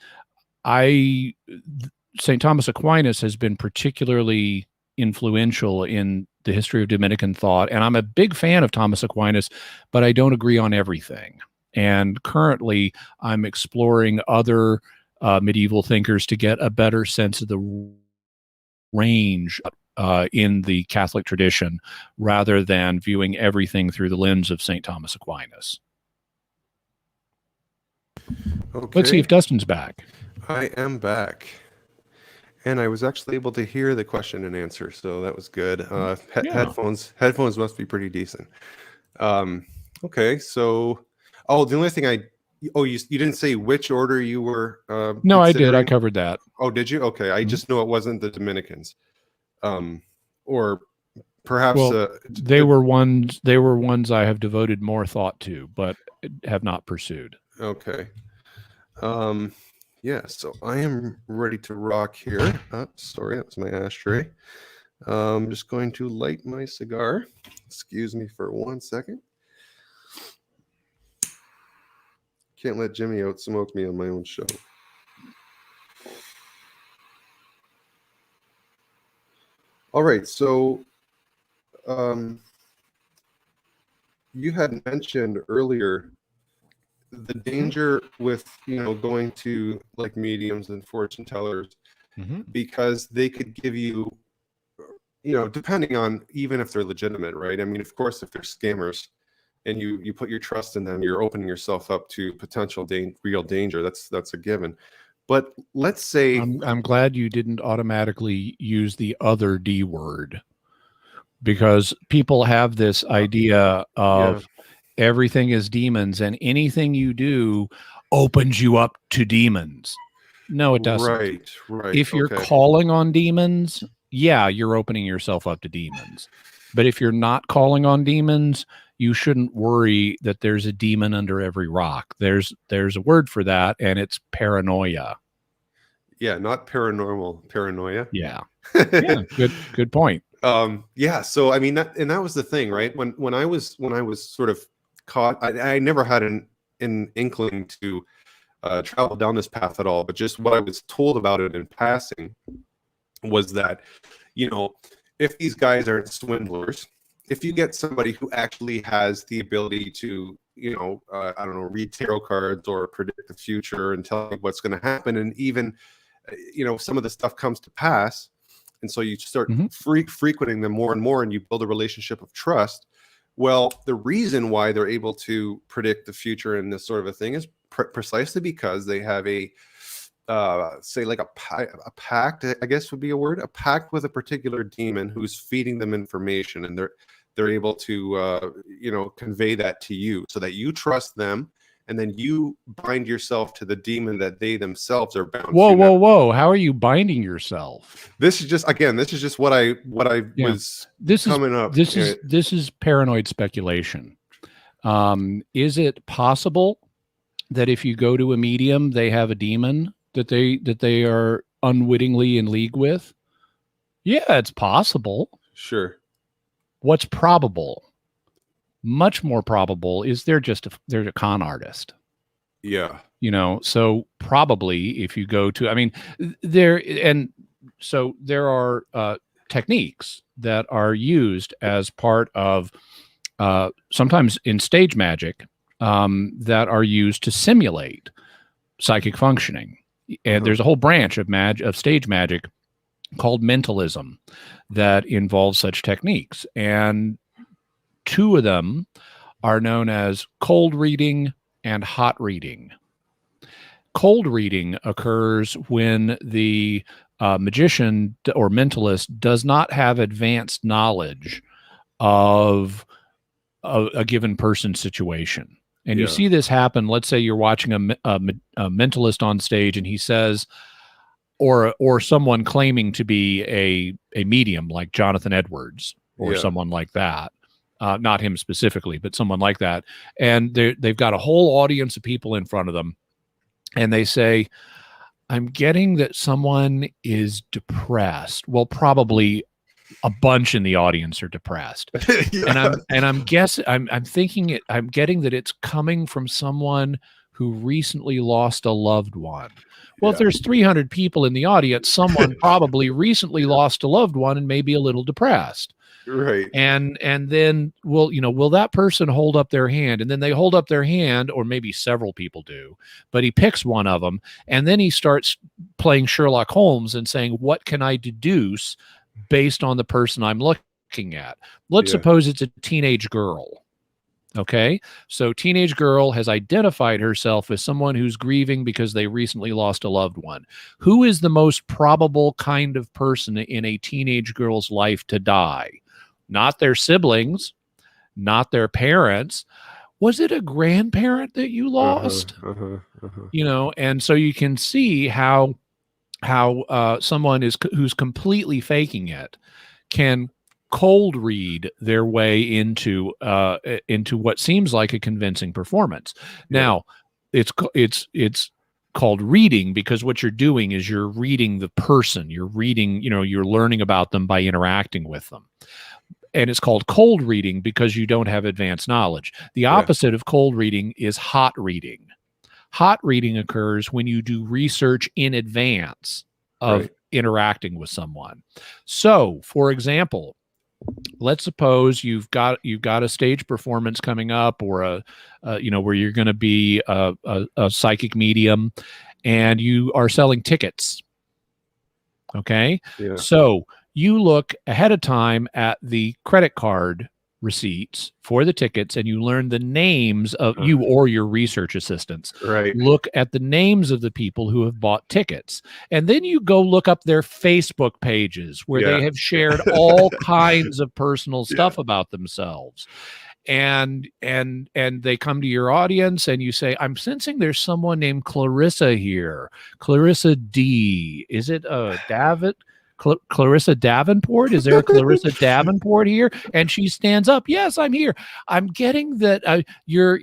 St. Thomas Aquinas has been particularly influential in the history of Dominican thought. And I'm a big fan of Thomas Aquinas, but I don't agree on everything. And currently, I'm exploring other medieval thinkers to get a better sense of the range in the Catholic tradition, rather than viewing everything through the lens of St. Thomas Aquinas. Okay. Let's see if Dustin's back. I am back. And I was actually able to hear the question and answer, so that was good. Yeah. Headphones must be pretty decent. Okay, so the only thing you didn't say which order you were. No, I did. I covered that. Oh, did you? Okay, I just know it wasn't the Dominicans, or perhaps they were ones. They were ones I have devoted more thought to, but have not pursued. Okay. Yeah, so I am ready to rock here. Sorry, that was my ashtray. I'm just going to light my cigar. Excuse me for 1 second. Can't let Jimmy outsmoke me on my own show. All right, so you had mentioned earlier the danger with going to like mediums and fortune tellers, because they could give you, depending on even if they're legitimate, right? I mean, of course, if they're scammers and you put your trust in them, you're opening yourself up to potential real danger. That's a given. But let's say I'm glad you didn't automatically use the other D word, because people have this idea of everything is demons and anything you do opens you up to demons. No, it doesn't. Right. If you're calling on demons, you're opening yourself up to demons. But if you're not calling on demons, you shouldn't worry that there's a demon under every rock. There's a word for that, and it's paranoia. Yeah, not paranormal, paranoia. Yeah. Good point. So I mean that was the thing, right? When I was sort of caught, I never had an inkling to travel down this path at all, but just what I was told about it in passing was that, if these guys aren't swindlers, if you get somebody who actually has the ability to I don't know, read tarot cards or predict the future and tell you what's going to happen. And even, some of the stuff comes to pass. And so you start frequenting them more and more, and you build a relationship of trust. Well, the reason why they're able to predict the future and this sort of a thing is precisely because they have a, say like a pact, I guess would be a word, a pact with a particular demon who's feeding them information, and they're able to, convey that to you so that you trust them, and then you bind yourself to the demon that they themselves are bound to. Whoa. How are you binding yourself? This is just what I was coming up. This is paranoid speculation. Is it possible that if you go to a medium, they have a demon that they are unwittingly in league with? Yeah, it's possible. Sure. What's probable? Much more probable is they're a con artist. Yeah. So probably if you go to, there are techniques that are used as part of sometimes in stage magic that are used to simulate psychic functioning. And there's a whole branch of stage magic called mentalism that involves such techniques. And two of them are known as cold reading and hot reading. Cold reading occurs when the magician or mentalist does not have advanced knowledge of a given person's situation. And you see this happen. Let's say you're watching a mentalist on stage, and he says, or someone claiming to be a medium like Jonathan Edwards or someone like that. Not him specifically, but someone like that. And they've got a whole audience of people in front of them. And they say, I'm getting that someone is depressed. Well, probably a bunch in the audience are depressed. I'm getting that it's coming from someone who recently lost a loved one. Well, if there's 300 people in the audience, someone probably recently lost a loved one and may be a little depressed. Right. And then will that person hold up their hand? And then they hold up their hand, or maybe several people do, but he picks one of them, and then he starts playing Sherlock Holmes and saying, what can I deduce based on the person I'm looking at? Let's suppose it's a teenage girl. Okay. So teenage girl has identified herself as someone who's grieving because they recently lost a loved one. Who is the most probable kind of person in a teenage girl's life to die? Not their siblings, not their parents. Was it a grandparent that you lost? And so you can see how someone who's completely faking it can cold read their way into what seems like a convincing performance. Now, it's called reading because what you're doing is you're reading the person. You're reading, you're learning about them by interacting with them. And it's called cold reading because you don't have advanced knowledge. The opposite of cold reading is hot reading. Hot reading occurs when you do research in advance of interacting with someone. So, for example, let's suppose you've got a stage performance coming up, or where you're going to be a psychic medium, and you are selling tickets. Okay, so you look ahead of time at the credit card receipts for the tickets, and you learn the names of you or your research assistants. Right. Look at the names of the people who have bought tickets. And then you go look up their Facebook pages where they have shared all kinds of personal stuff about themselves. And they come to your audience and you say, I'm sensing there's someone named Clarissa here. Clarissa D. Is it David? Clarissa Davenport? Is there a Clarissa Davenport here? And she stands up. Yes, I'm here. I'm getting that your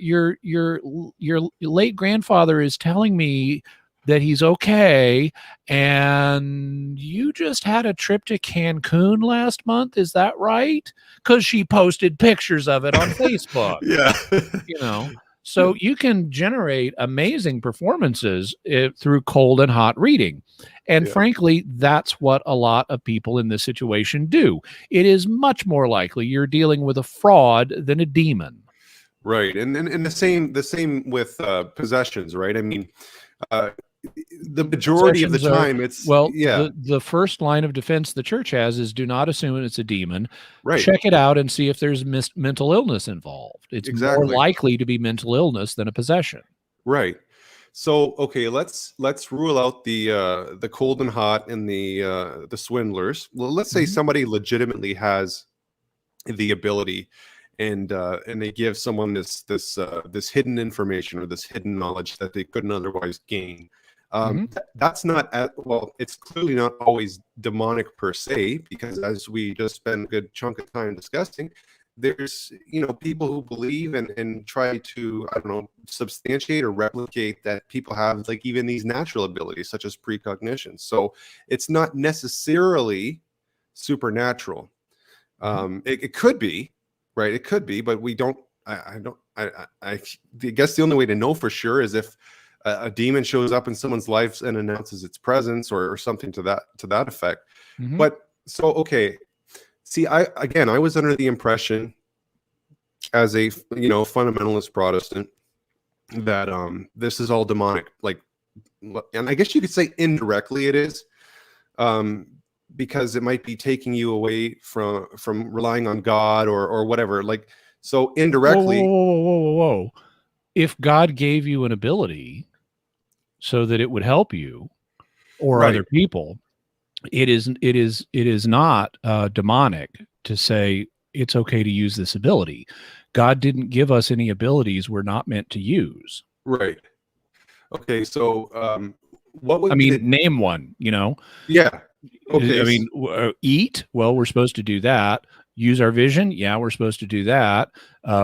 late grandfather is telling me that he's okay, and you just had a trip to Cancun last month. Is that right? Because she posted pictures of it on Facebook. So you can generate amazing performances through cold and hot reading. And frankly, that's what a lot of people in this situation do. It is much more likely you're dealing with a fraud than a demon. Right. And the same with possessions, right? I mean, uh, the majority of the Possessions are, time it's well, yeah, the first line of defense the church has is do not assume it's a demon. right. Check it out and see if there's mental illness involved. It's more Exactly. likely to be mental illness than a possession. Right. So, okay, let's rule out the cold and hot and the swindlers. Well, let's say Mhm. somebody legitimately has the ability and they give someone this hidden information or this hidden knowledge that they couldn't otherwise gain. Mhm. That's not well, it's clearly not always demonic per se, because as we just spent a good chunk of time discussing, there's people who believe and try to, I don't know, substantiate or replicate that people have like even these natural abilities such as precognition. So it's not necessarily supernatural. Mhm. It could be, right? It could be, but we don't. I don't. I guess the only way to know for sure is if a demon shows up in someone's life and announces its presence, or something to that effect. Mhm. But so okay, see, I was under the impression as a fundamentalist Protestant that this is all demonic, like, and I guess you could say indirectly it is. Um, because it might be taking you away from relying on God or whatever. Like, so Whoa, whoa, indirectly, whoa, whoa, whoa, whoa. If God gave you an ability so that it would help you or right, other people, it is not demonic to say it's okay to use this ability. God didn't give us any abilities we're not meant to use. right. Okay, so what I would be mean, the name one, you know. yeah? Okay, I mean, eat, well, we're supposed to do that. Use our vision, yeah, we're supposed to do that.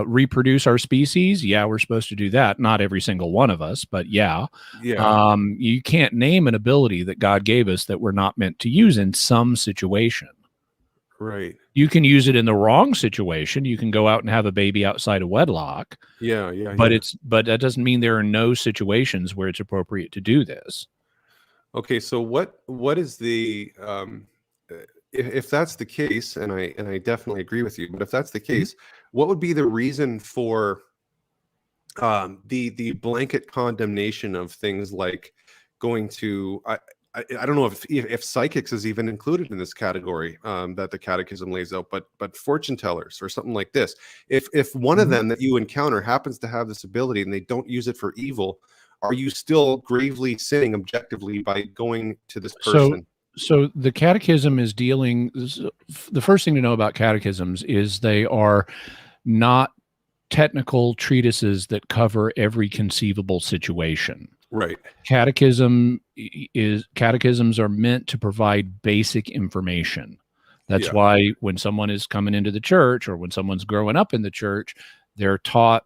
Reproduce our species, yeah, we're supposed to do that. Not every single one of us, but yeah. yeah, You can't name an ability that God gave us that we're not meant to use in some situation. right, You can use it in the wrong situation. You can go out and have a baby outside of wedlock, yeah, yeah, but yeah. but that doesn't mean there are no situations where it's appropriate to do this. Okay, so what is the uh, if that's the case, and I definitely agree with you, but if that's the Mhm. case, what would be the reason for the blanket condemnation of things like going to I don't know if psychics is even included in this category that the catechism lays out, but fortune tellers or something like this. If one of Mhm. them that you encounter happens to have this ability and they don't use it for evil, are you still gravely sinning objectively by going to this So, person? so the catechism is dealing. The first thing to know about catechisms is they are not technical treatises that cover every conceivable situation. Right. Catechisms are meant to provide basic information. That's Yeah. why when someone is coming into the church or when someone's growing up in the church, they're taught,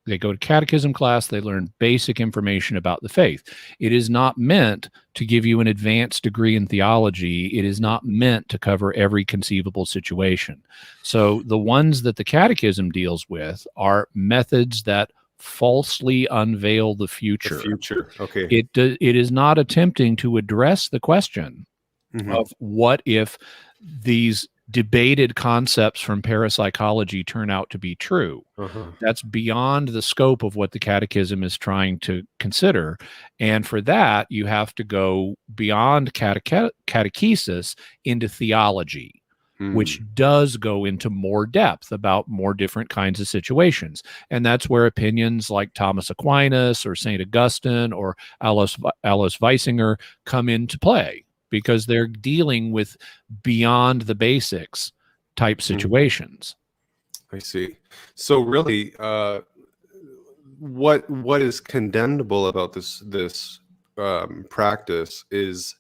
they go to catechism class, they learn basic information about the faith. It is not meant to give you an advanced degree in theology. It is not meant to cover every conceivable situation. So the ones that the catechism deals with are methods that falsely unveil the The future. future. Okay. It is not attempting to address the question Hmm. of what if these debated concepts from parapsychology turn out to be true. Uh-huh. That's beyond the scope of what the catechism is trying to consider. And for that, you have to go beyond catechesis into theology, which Hmm. does go into more depth about more different kinds of situations. And that's where opinions like Thomas Aquinas or St. Augustine or Alice Weisinger come into play because they're dealing with beyond the basics type situations. I see. So really, what is condemnable about this practice is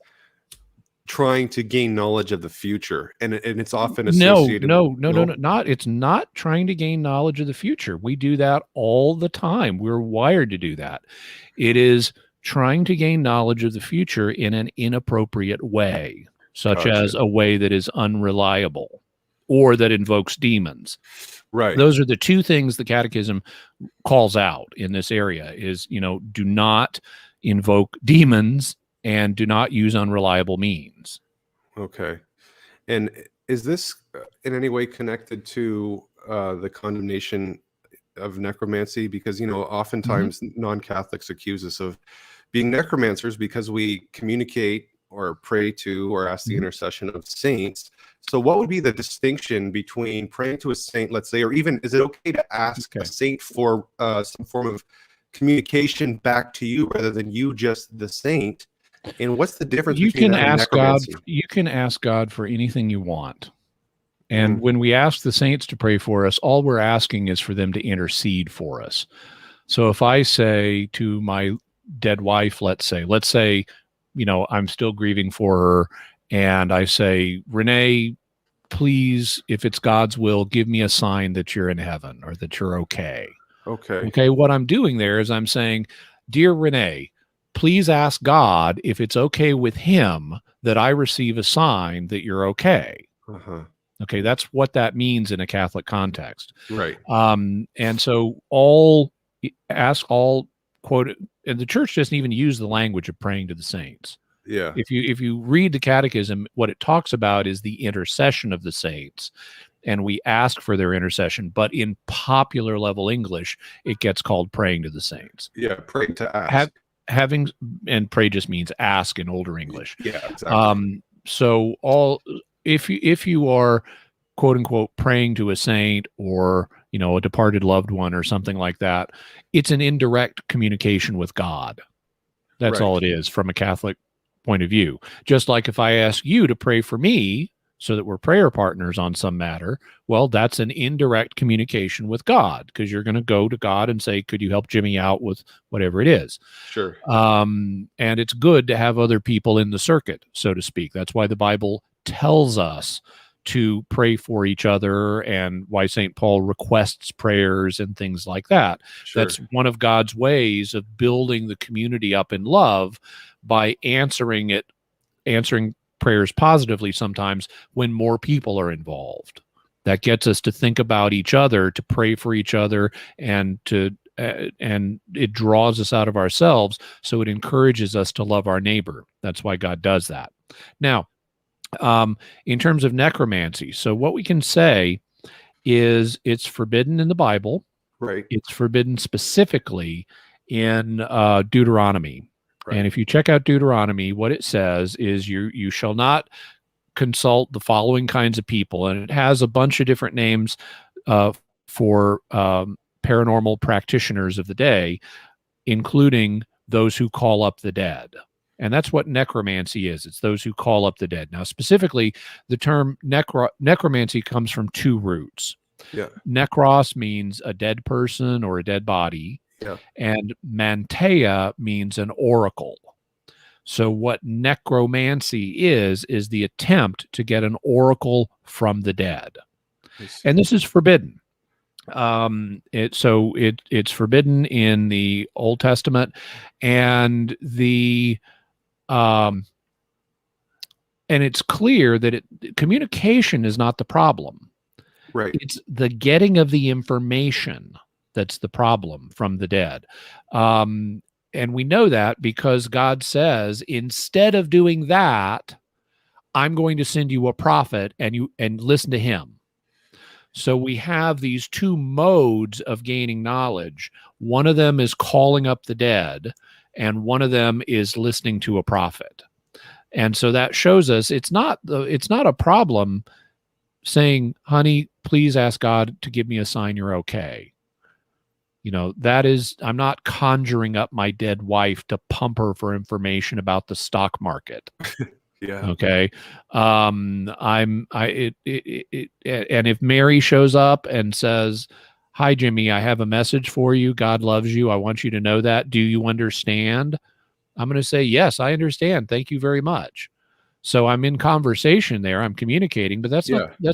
trying to gain knowledge of the future, and it's often No, associated. no, no, no, No, no, not it's not trying to gain knowledge of the future. We do that all the time. We're wired to do that. It is trying to gain knowledge of the future in an inappropriate way, such gotcha. as a way that is unreliable or that invokes demons. Right. Those are the two things the catechism calls out in this area is, do not invoke demons and do not use unreliable means. Okay. And is this in any way connected to the condemnation of necromancy? Because, oftentimes non-Catholics accuse us of being necromancers because we communicate or pray to or ask the intercession of saints. So what would be the distinction between praying to a saint, let's say, or even is it okay to ask a saint for some form of communication back to you rather than you just the saint? And what's the difference between that and necromancy? You can ask God for anything you want. And when we ask the saints to pray for us, all we're asking is for them to intercede for us. So if I say to my dead wife, let's say, I'm still grieving for her, and I say, Renee, please, if it's God's will, give me a sign that you're in heaven or that you're okay. Okay. What I'm doing there is I'm saying, dear Renee, please ask God if it's okay with him that I receive a sign that you're okay. Okay, that's what that means in a Catholic context. Right. And so quote, and the church doesn't even use the language of praying to the saints. Yeah. If you read the catechism, what it talks about is the intercession of the saints, and we ask for their intercession. But in popular level English, it gets called praying to the saints. Yeah, pray to ask. And pray just means ask in older English. Yeah, exactly. So if you are quote unquote praying to a saint or a departed loved one or something like that, it's an indirect communication with God. That's all it is from a Catholic point of view. Just like if I ask you to pray for me so that we're prayer partners on some matter, well, that's an indirect communication with God, because you're going to go to God and say, could you help Jimmy out with whatever it is? Sure. And it's good to have other people in the circuit, so to speak. That's why the Bible tells us to pray for each other, and why St. Paul requests prayers and things like that. Sure. That's one of God's ways of building the community up in love, by answering prayers positively sometimes when more people are involved. That gets us to think about each other, to pray for each other, and it draws us out of ourselves, so it encourages us to love our neighbor. That's why God does that. Now, in terms of necromancy, so what we can say is it's forbidden in the Bible. Right. It's forbidden specifically in Deuteronomy. Right. And if you check out Deuteronomy, what it says is you shall not consult the following kinds of people. And it has a bunch of different names for paranormal practitioners of the day, including those who call up the dead. And that's what necromancy is. It's those who call up the dead. Now, specifically, the term necromancy comes from two roots. Yeah. Necros means a dead person or a dead body. Yeah. And manteia means an oracle. So what necromancy is the attempt to get an oracle from the dead. And this is forbidden. It's forbidden in the Old Testament, and and it's clear that communication is not the problem. Right. It's the getting of the information that's the problem from the dead. And we know that because God says, instead of doing that, I'm going to send you a prophet and listen to him. So we have these two modes of gaining knowledge. One of them is calling up the dead, and one of them is listening to a prophet. And so that shows us it's not a problem saying, honey, please ask God to give me a sign you're okay. That is, I'm not conjuring up my dead wife to pump her for information about the stock market. Yeah. Okay. And if Mary shows up and says, hi, Jimmy, I have a message for you. God loves you. I want you to know that. Do you understand? I'm going to say, yes, I understand. Thank you very much. So I'm in conversation there. I'm communicating, but that's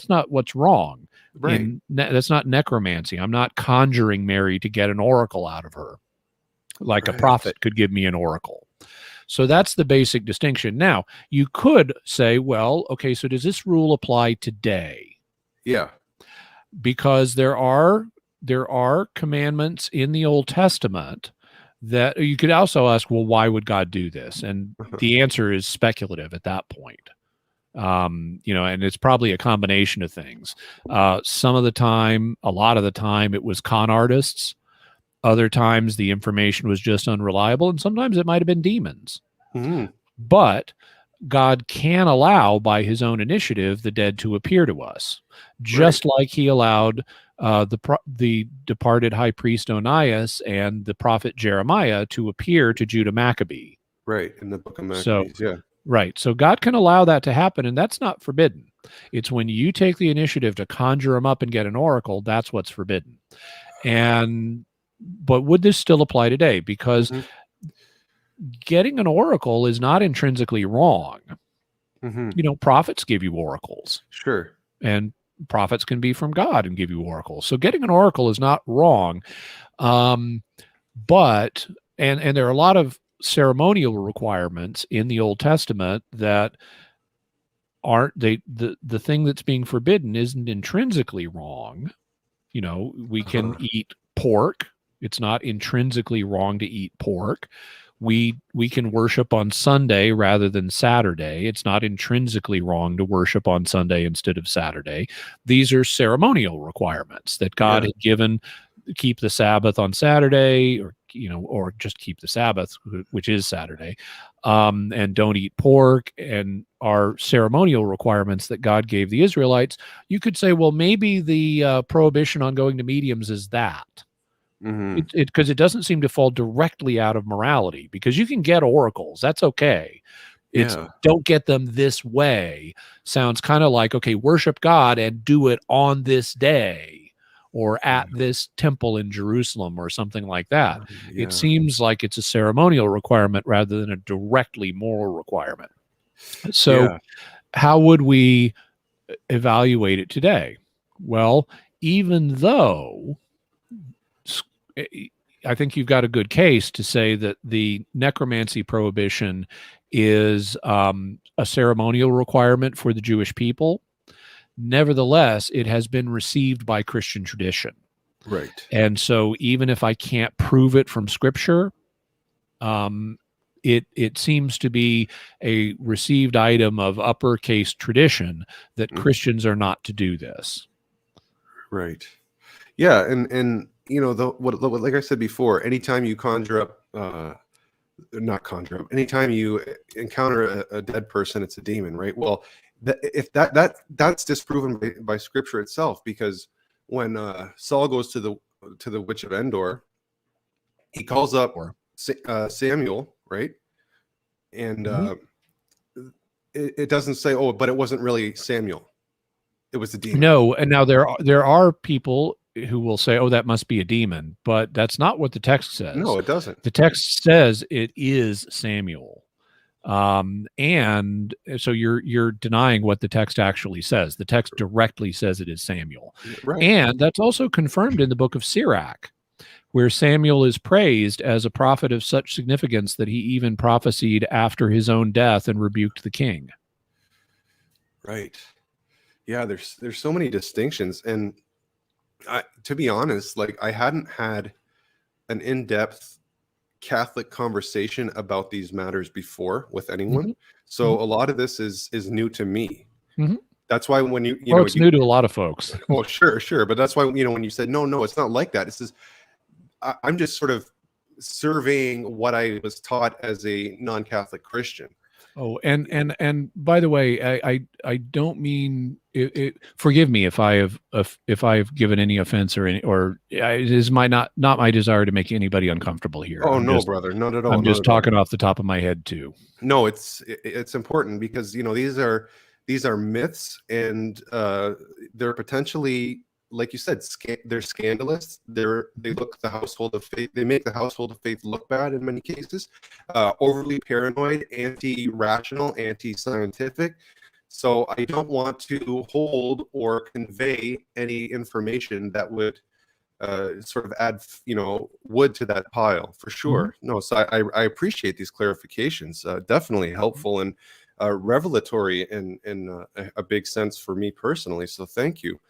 not what's wrong. Right. That's not necromancy. I'm not conjuring Mary to get an oracle out of her, like a prophet could give me an oracle. So that's the basic distinction. Now, you could say, well, okay, so does this rule apply today? Yeah. Because there are commandments in the Old Testament that you could also ask, well, why would God do this? And the answer is speculative at that point. And it's probably a combination of things. Some of the time, a lot of the time, it was con artists. Other times, the information was just unreliable, and sometimes it might have been demons. Mhm. But God can allow, by his own initiative, the dead to appear to us, just like he allowed the departed high priest Onias and the prophet Jeremiah to appear to Judah Maccabee. Right, in the book of So, Maccabees, yeah. right. So God can allow that to happen, and that's not forbidden. It's when you take the initiative to conjure them up and get an oracle, that's what's forbidden. But would this still apply today? Because getting an oracle is not intrinsically wrong. Prophets give you oracles. Sure. And prophets can be from God and give you oracles. So getting an oracle is not wrong. But there are a lot of ceremonial requirements in the Old Testament that aren't the thing that's being forbidden isn't intrinsically wrong. We can eat pork. It's not intrinsically wrong to eat pork. We can worship on Sunday rather than Saturday. It's not intrinsically wrong to worship on Sunday instead of Saturday. These are ceremonial requirements that God had given. Keep the Sabbath on Saturday, or just keep the Sabbath, which is Saturday, and don't eat pork, and are ceremonial requirements that God gave the Israelites. You could say, well, maybe the prohibition on going to mediums is that. Because it doesn't seem to fall directly out of morality, because you can get oracles. That's okay. It's don't get them this way. Sounds kind of like, okay, worship God and do it on this day or at this temple in Jerusalem or something like that. It seems like it's a ceremonial requirement rather than a directly moral requirement. So how would we evaluate it today? Well, even though I think you've got a good case to say that the necromancy prohibition is a ceremonial requirement for the Jewish people. Nevertheless, it has been received by Christian tradition. Right. And so even if I can't prove it from Scripture, it seems to be a received item of uppercase tradition that Christians are not to do this. Right. Yeah, and like I said before, anytime you conjure up, anytime you encounter a dead person, it's a demon, right? Well, that's disproven by Scripture itself, because when Saul goes to the witch of Endor, he calls up Samuel, right? And it doesn't say, oh, but it wasn't really Samuel; it was the demon. No, and now there are people who will say, oh, that must be a demon, but that's not what the text says. No, it doesn't. The text says it is Samuel. And so you're denying what the text actually says. The text directly says it is Samuel. Right. And that's also confirmed in the book of Sirach, where Samuel is praised as a prophet of such significance that he even prophesied after his own death and rebuked the king. Right. Yeah, there's so many distinctions, and to be honest, like, I hadn't had an in-depth Catholic conversation about these matters before with anyone. So a lot of this is new to me. That's why when you know, it's new to a lot of folks. Well, sure, but that's why when you said no, it's not like that. It's just I'm just sort of surveying what I was taught as a non-Catholic Christian. Oh, and by the way, I don't mean it. Forgive me if I have given any offense or it is not my desire to make anybody uncomfortable here. Oh, no, brother, not at all. I'm just talking off the top of my head too. No, it's important, because these are myths, and they're potentially, like you said, they're scandalous. They look the household of faith. They make the household of faith look bad in many cases. Overly paranoid, anti-rational, anti-scientific. So I don't want to hold or convey any information that would sort of add, wood to that pile, for sure. No, so I appreciate these clarifications. Definitely helpful and revelatory in a big sense for me personally. So thank you.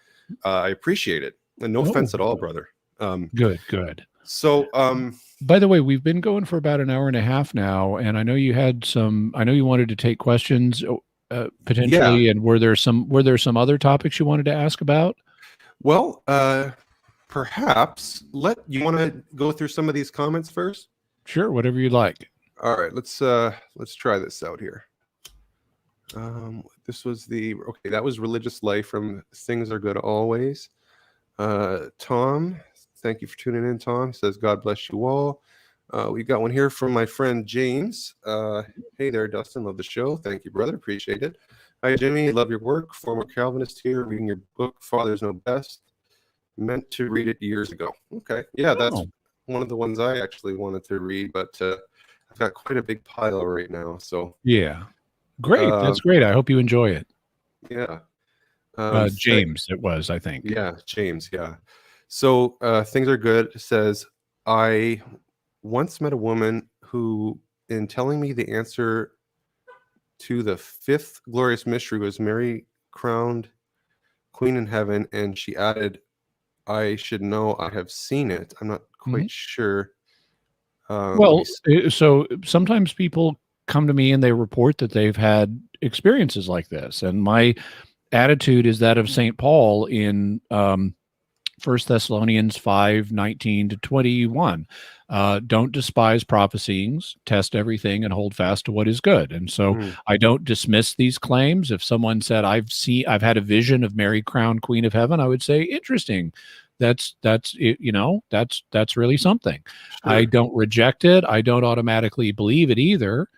I appreciate it, and no offense at all, brother. Good. So, by the way, we've been going for about an hour and a half now, and I know you wanted to take questions. potentially? Yeah. And were there some other topics you wanted to ask about? Well, perhaps you want to go through some of these comments first? Sure, whatever you'd like. All right, let's try this out here. This was that was religious life from Things Are Good Always. Tom, thank you for tuning in. Tom says, God bless you all. We got one here from my friend James. Hey there, Dustin. Love the show. Thank you, brother. Appreciate it. Hi, Jimmy. Love your work. Former Calvinist here. Reading your book, Fathers Know Best. Meant to read it years ago. Okay. Yeah, that's one of the ones I actually wanted to read, but I've got quite a big pile right now. So yeah. Great. That's great. I hope you enjoy it. Yeah. James, it was, I think. Yeah, James. Yeah. So Things Are Good says, I once met a woman who, in telling me the answer to the fifth glorious mystery, was Mary crowned Queen in heaven, and she added, I should know I have seen it. I'm not quite sure. Well, so sometimes people come to me and they report that they've had experiences like this. And my attitude is that of St. Paul in 1 Thessalonians 5:19-21. Don't despise prophecies, test everything, and hold fast to what is good. And so I don't dismiss these claims. If someone said, I've had a vision of Mary crowned Queen of Heaven, I would say, interesting. That's really something. Sure. I don't reject it. I don't automatically believe it either.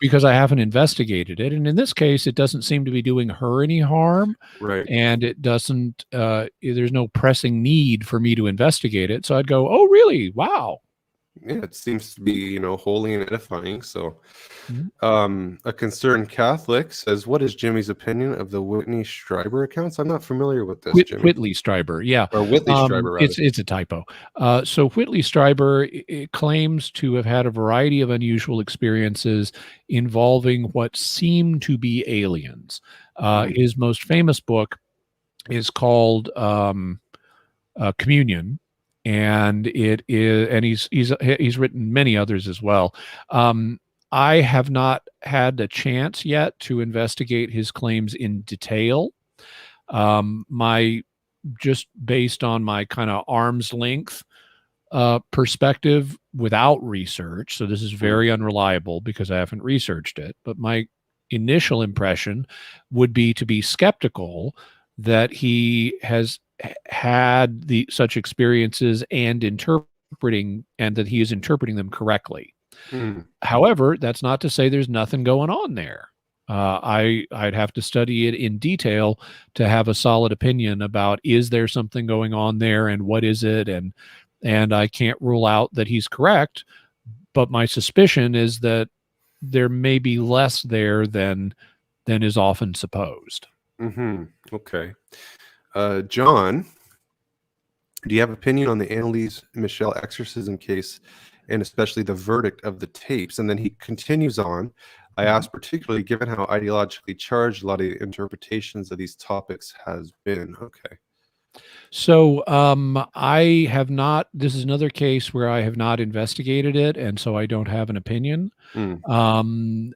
Because I haven't investigated it. And in this case, it doesn't seem to be doing her any harm. Right. And it doesn't, there's no pressing need for me to investigate it. So I'd go, oh, really? Wow. Yeah, it seems to be, holy and edifying. So a concerned Catholic says, what is Jimmy's opinion of the Whitley Strieber accounts? I'm not familiar with this, Jimmy. Whitley Strieber, yeah. Or Whitley Strieber, rather. It's a typo. So Whitley Strieber claims to have had a variety of unusual experiences involving what seem to be aliens. His most famous book is called Communion. And he's written many others as well. I have not had a chance yet to investigate his claims in detail. Just based on my kind of arm's length perspective without research. So this is very unreliable because I haven't researched it. But my initial impression would be to be skeptical that he has had such experiences and that he is interpreting them correctly. However, that's not to say there's nothing going on there. I'd have to study it in detail to have a solid opinion about, is there something going on there and what is it? And I can't rule out that he's correct, but my suspicion is that there may be less there than is often supposed. Okay. John, do you have opinion on the Annalise Michelle exorcism case, and especially the verdict of the tapes? And then he continues on. I ask particularly given how ideologically charged a lot of the interpretations of these topics has been. Okay. So I have not, this is another case where I have not investigated it, and so I don't have an opinion. And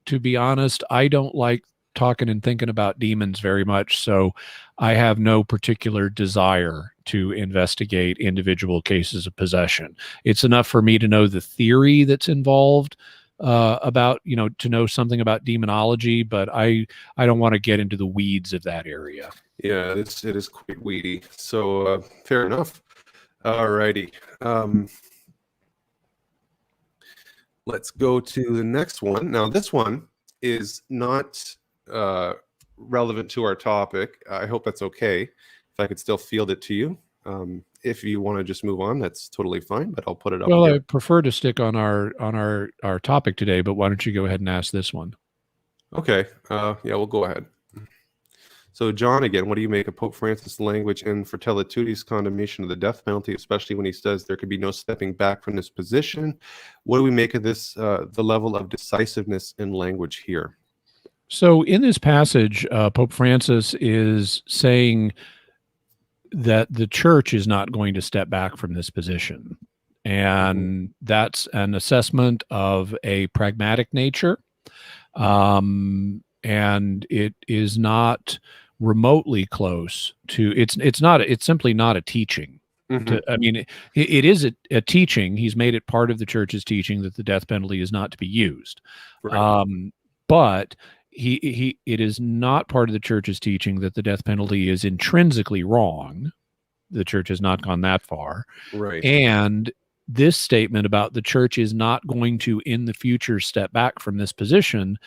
to be honest, I don't like talking and thinking about demons very much, so I have no particular desire to investigate individual cases of possession. It's enough for me to know the theory that's involved about, to know something about demonology, but I don't want to get into the weeds of that area. Yeah, it is quite weedy. So fair enough. All righty. Let's go to the next one. Now, this one is not relevant to our topic. I hope that's okay. If I could still field it to you. If you want to just move on, that's totally fine, but I'll put it up. Well, here. I prefer to stick on our topic today, but why don't you go ahead and ask this one? Okay. Yeah, we'll go ahead. So, John, again, what do you make of Pope Francis' language in Fratelli Tutti's condemnation of the death penalty, especially when he says there could be no stepping back from this position? What do we make of this, the level of decisiveness in language here? So in this passage, Pope Francis is saying that the church is not going to step back from this position. And that's an assessment of a pragmatic nature. and it is not remotely close to. It's simply not a teaching. Mhm. I mean, it is a teaching. He's made it part of the church's teaching that the death penalty is not to be used. Right. But it is not part of the church's teaching that the death penalty is intrinsically wrong. The church has not gone that far. Right. And this statement about the church is not going to, in the future, step back from this position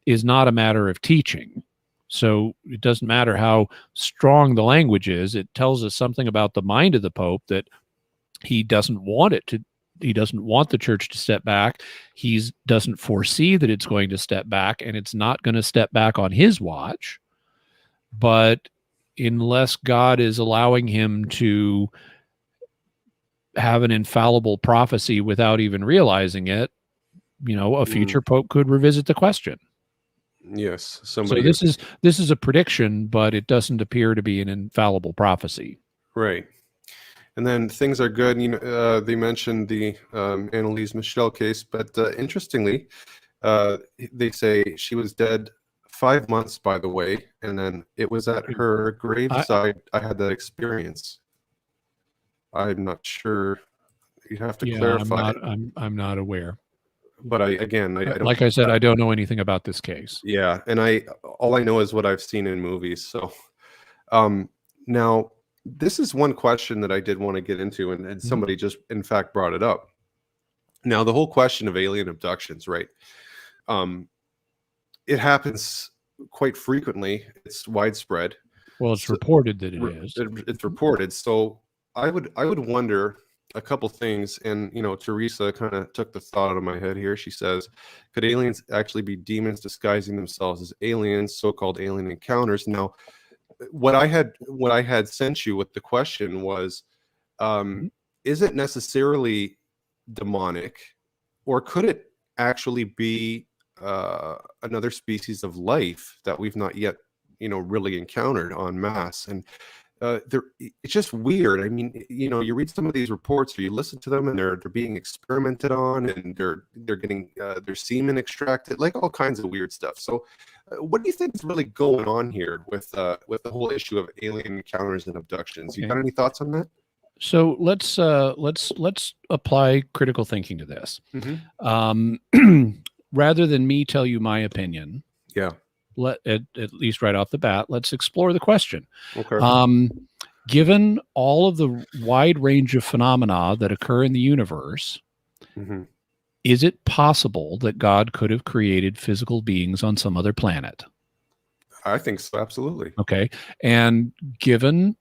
is not a matter of teaching. So it doesn't matter how strong the language is. It tells us something about the mind of the Pope, that he doesn't want the church to step back. He doesn't foresee that it's going to step back, and it's not going to step back on his watch. But unless God is allowing him to have an infallible prophecy without even realizing it, a future Pope could revisit the question. Yes. So Somebody. this is a prediction, but it doesn't appear to be an infallible prophecy. Right. And then things are good. They mentioned the Annalise Michel case, but interestingly, they say she was dead 5 months, by the way, and then it was at her graveside I had that experience. I'm not sure. You'd have to clarify. I'm not aware. But I don't. Like I said, I don't know anything about this case. Yeah, and all I know is what I've seen in movies. So, now this is one question that I did want to get into, and somebody just, in fact, brought it up. Now, the whole question of alien abductions, right? It happens quite frequently. It's widespread. Well, it's reported that it is. It's reported. So I would wonder a couple things, and Teresa kind of took the thought out of my head here. She says, could aliens actually be demons disguising themselves as aliens, so-called alien encounters? Now, what I had sent you with the question was, is it necessarily demonic, or could it actually be another species of life that we've not yet really encountered en masse? And it's just weird. I mean, you read some of these reports, or you listen to them, and they're being experimented on, and they're getting their semen extracted, like all kinds of weird stuff. So, what do you think is really going on here with the whole issue of alien encounters and abductions? You got any thoughts on that? So let's apply critical thinking to this. Rather than me tell you my opinion, at least right off the bat, let's explore the question. Okay. Given all of the wide range of phenomena that occur in the universe, is it possible that God could have created physical beings on some other planet? I think so, absolutely. Okay. And given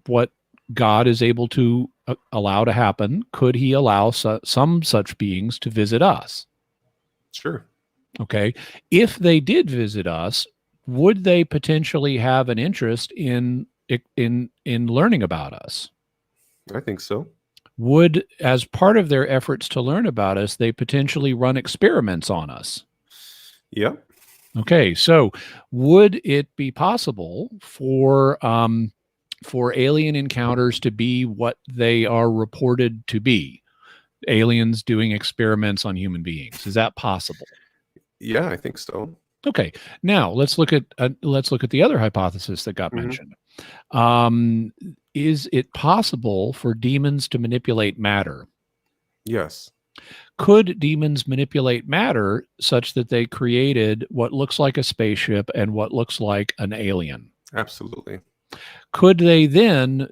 what God is able to allow to happen, could he allow some such beings to visit us? Sure. Okay. If they did visit us, would they potentially have an interest in learning about us? I think so. Would, as part of their efforts to learn about us, they potentially run experiments on us? Yep. Okay. So would it be possible for alien encounters to be what they are reported to be? Aliens doing experiments on human beings. Is that possible? Yeah, I think so. Okay. Now let's look at the other hypothesis that got mentioned. Is it possible for demons to manipulate matter? Yes. Could demons manipulate matter such that they created what looks like a spaceship and what looks like an alien? Absolutely. Could they then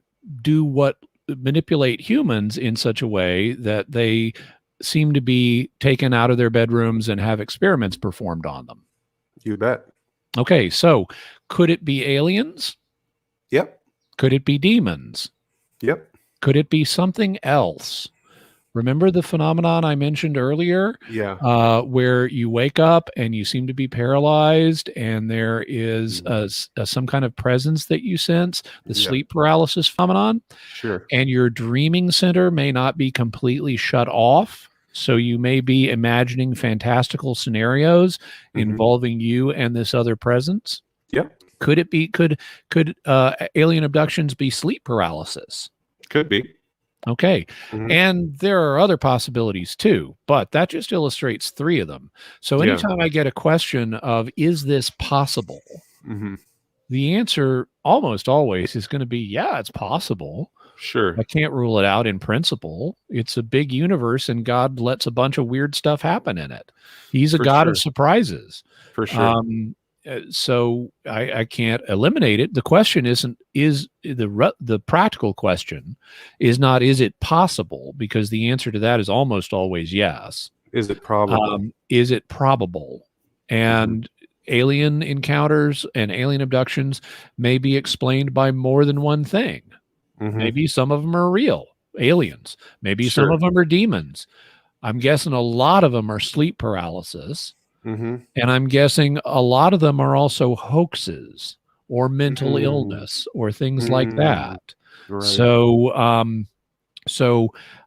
manipulate humans in such a way that they seem to be taken out of their bedrooms and have experiments performed on them? You bet. Okay, so could it be aliens? Yep. Could it be demons? Yep. Could it be something else? Remember the phenomenon I mentioned earlier? Yeah. Where you wake up and you seem to be paralyzed, and there is some kind of presence that you sense, the sleep paralysis phenomenon. Sure. And your dreaming center may not be completely shut off. So you may be imagining fantastical scenarios involving you and this other presence. Yep. Could alien abductions be sleep paralysis? Could be. Okay. Mhm. And there are other possibilities too, but that just illustrates 3 of them. So Yeah. anytime I get a question of, is this possible? Hmm. The answer almost always is going to be, yeah, it's possible. Sure. I can't rule it out in principle. It's a big universe and God lets a bunch of weird stuff happen in it. He's a For God of sure. surprises. For sure. So I can't eliminate it. The question is the practical question is not, is it possible? Because the answer to that is almost always yes. Is it probable? Is it probable? Hmm. And alien encounters and alien abductions may be explained by more than one thing. Hmm. Maybe some of them are real aliens. Maybe some Sure. of them are demons. I'm guessing a lot of them are sleep paralysis. Hmm. And I'm guessing a lot of them are also hoaxes or mental Mm. illness or things like Mm. that. Right. So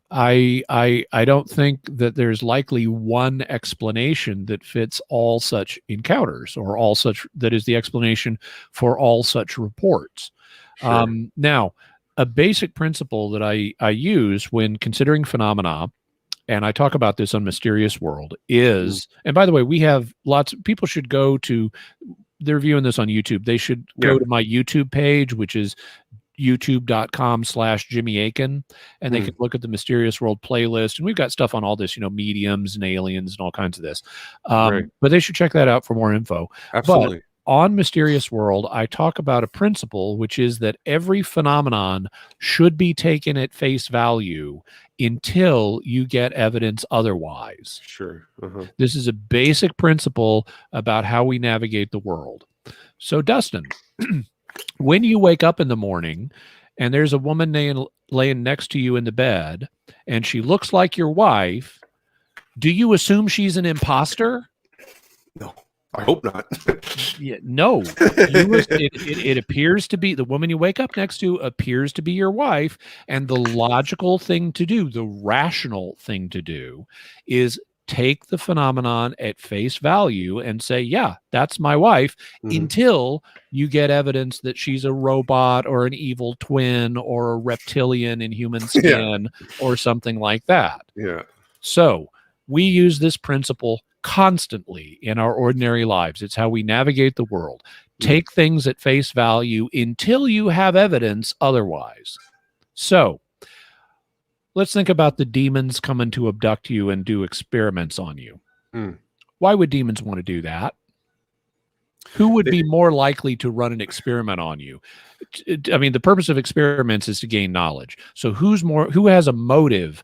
I don't think that there's likely one explanation that fits all such encounters or all such that is the explanation for all such reports. Sure. Now, a basic principle that I use when considering phenomena, and I talk about this on Mysterious World, Mm. is, and by the way, we have lots of people should go to, they're viewing this on YouTube. They should Yeah. go to my YouTube page, which is youtube.com/Jimmy Akin, and they Mm. can look at the Mysterious World playlist. And we've got stuff on all this, mediums and aliens and all kinds of this. Right. But they should check that out for more info. But Absolutely. on Mysterious World, I talk about a principle, which is that every phenomenon should be taken at face value until you get evidence otherwise. Sure. Uh-huh. This is a basic principle about how we navigate the world. So, Dustin, when you wake up in the morning and there's a woman laying next to you in the bed and she looks like your wife, do you assume she's an imposter? No, I hope not. Yeah, no. It appears to be the woman you wake up next to appears to be your wife, and the logical thing to do, the rational thing to do, is take the phenomenon at face value and say, yeah, that's my wife, Mhm. until you get evidence that she's a robot or an evil twin or a reptilian in human skin or something like that. Yeah. So we use this principle constantly in our ordinary lives. It's how we navigate the world. Take things at face value until you have evidence otherwise. So let's think about the demons coming to abduct you and do experiments on you. Mm. Why would demons want to do that? Who would be more likely to run an experiment on you? I mean, the purpose of experiments is to gain knowledge. So who has a motive?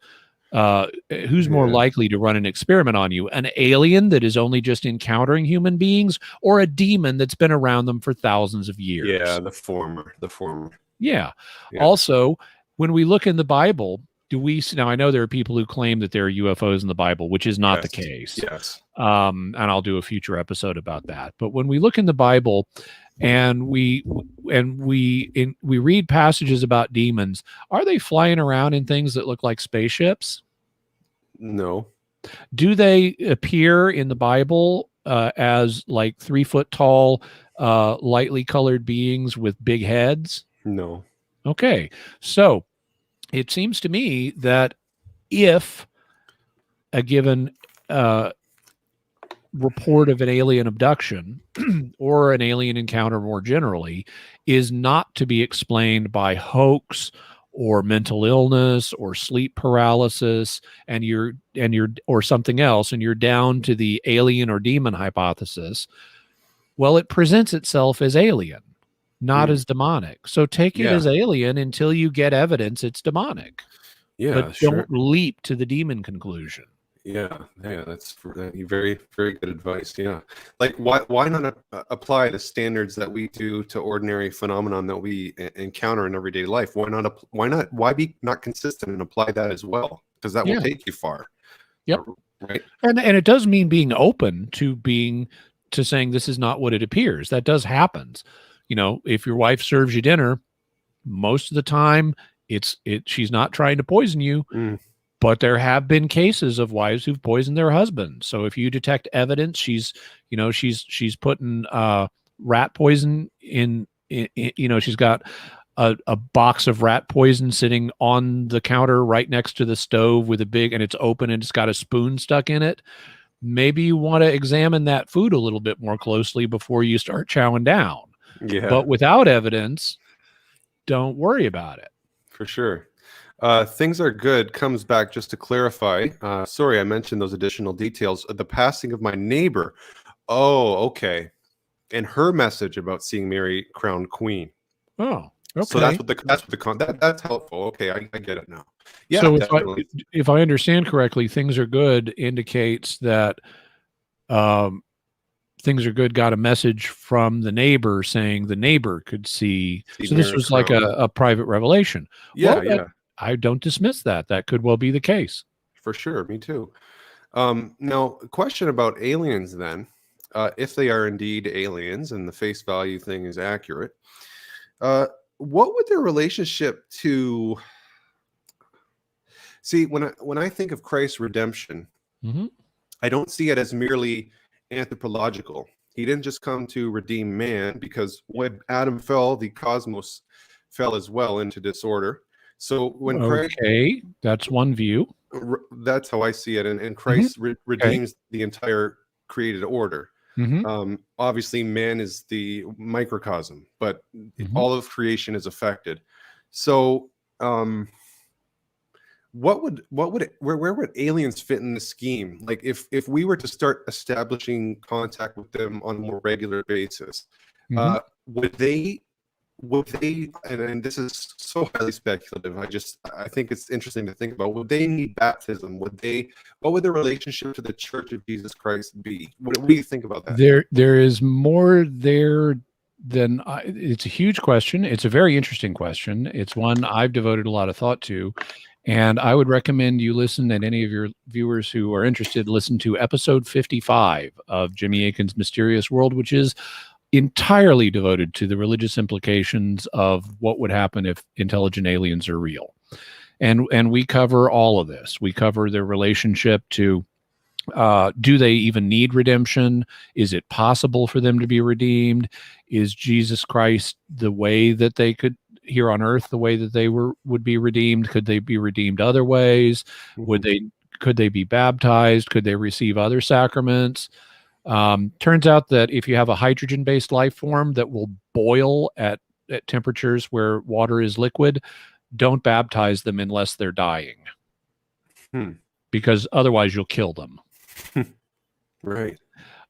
Who's more likely to run an experiment on you? An alien that is only just encountering human beings, or a demon that's been around them for thousands of years? Yeah, the former. Yeah. Yeah. Also, when we look in the Bible, now I know there are people who claim that there are UFOs in the Bible, which is not the case. Yes. And I'll do a future episode about that. But when we look in the Bible and we read passages about demons, are they flying around in things that look like spaceships? No. Do they appear in the Bible as like 3 foot tall, lightly colored beings with big heads? No. Okay. So it seems to me that if a given report of an alien abduction or an alien encounter more generally is not to be explained by hoax or mental illness or sleep paralysis and you're or something else, and you're down to the alien or demon hypothesis, well, it presents itself as alien, not as demonic. So take it as alien until you get evidence it's demonic. Yeah, but don't leap to the demon conclusion. Yeah, that's very, very good advice. Yeah, like why not apply the standards that we do to ordinary phenomenon that we encounter in everyday life? Why be not consistent and apply that as well? Because that will take you far. Yep. Right. And it does mean being open to saying this is not what it appears. That does happen. If your wife serves you dinner, most of the time she's not trying to poison you. But there have been cases of wives who've poisoned their husbands. So if you detect evidence, she's putting rat poison in she's got a box of rat poison sitting on the counter right next to the stove with and it's open and it's got a spoon stuck in it, maybe you want to examine that food a little bit more closely before you start chowing down. Yeah. But without evidence, don't worry about it. For sure. Things are good comes back just to clarify. Sorry, I mentioned those additional details. The passing of my neighbor. Oh, okay. And her message about seeing Mary crowned queen. Oh, okay. So that's helpful. Okay, I get it now. Yeah, so definitely. if I understand correctly, things are good indicates that things are good got a message from the neighbor saying the neighbor could see. So this Mary was like crowned. a private revelation. Yeah, Well, yeah. I don't dismiss that. That could well be the case. For sure. Me too. Now, a question about aliens then. If they are indeed aliens and the face value thing is accurate, what would their relationship to see when I think of Christ's redemption, I don't see it as merely anthropological. He didn't just come to redeem man, because when Adam fell, the cosmos fell as well into disorder. So when Christ, that's one view. That's how I see it, and Christ redeems the entire created order. Obviously, man is the microcosm, but all of creation is affected. So, where would aliens fit in the scheme? Like, if we were to start establishing contact with them on a more regular basis, would they? And this is so highly speculative. I think it's interesting to think about. Would they need baptism? What would their relationship to the Church of Jesus Christ be? What do you think about that? There is more there than it's a huge question. It's a very interesting question. It's one I've devoted a lot of thought to, and I would recommend you listen, and any of your viewers who are interested, listen to episode 55 of Jimmy Akin's Mysterious World, which is entirely devoted to the religious implications of what would happen if intelligent aliens are real. And we cover all of this. We cover their relationship to, do they even need redemption? Is it possible for them to be redeemed? Is Jesus Christ the way that they could, here on earth, the way that they would be redeemed? Could they be redeemed other ways? Could they be baptized? Could they receive other sacraments? Turns out that if you have a hydrogen-based life form that will boil at temperatures where water is liquid, don't baptize them unless they're dying. Because otherwise you'll kill them. Right.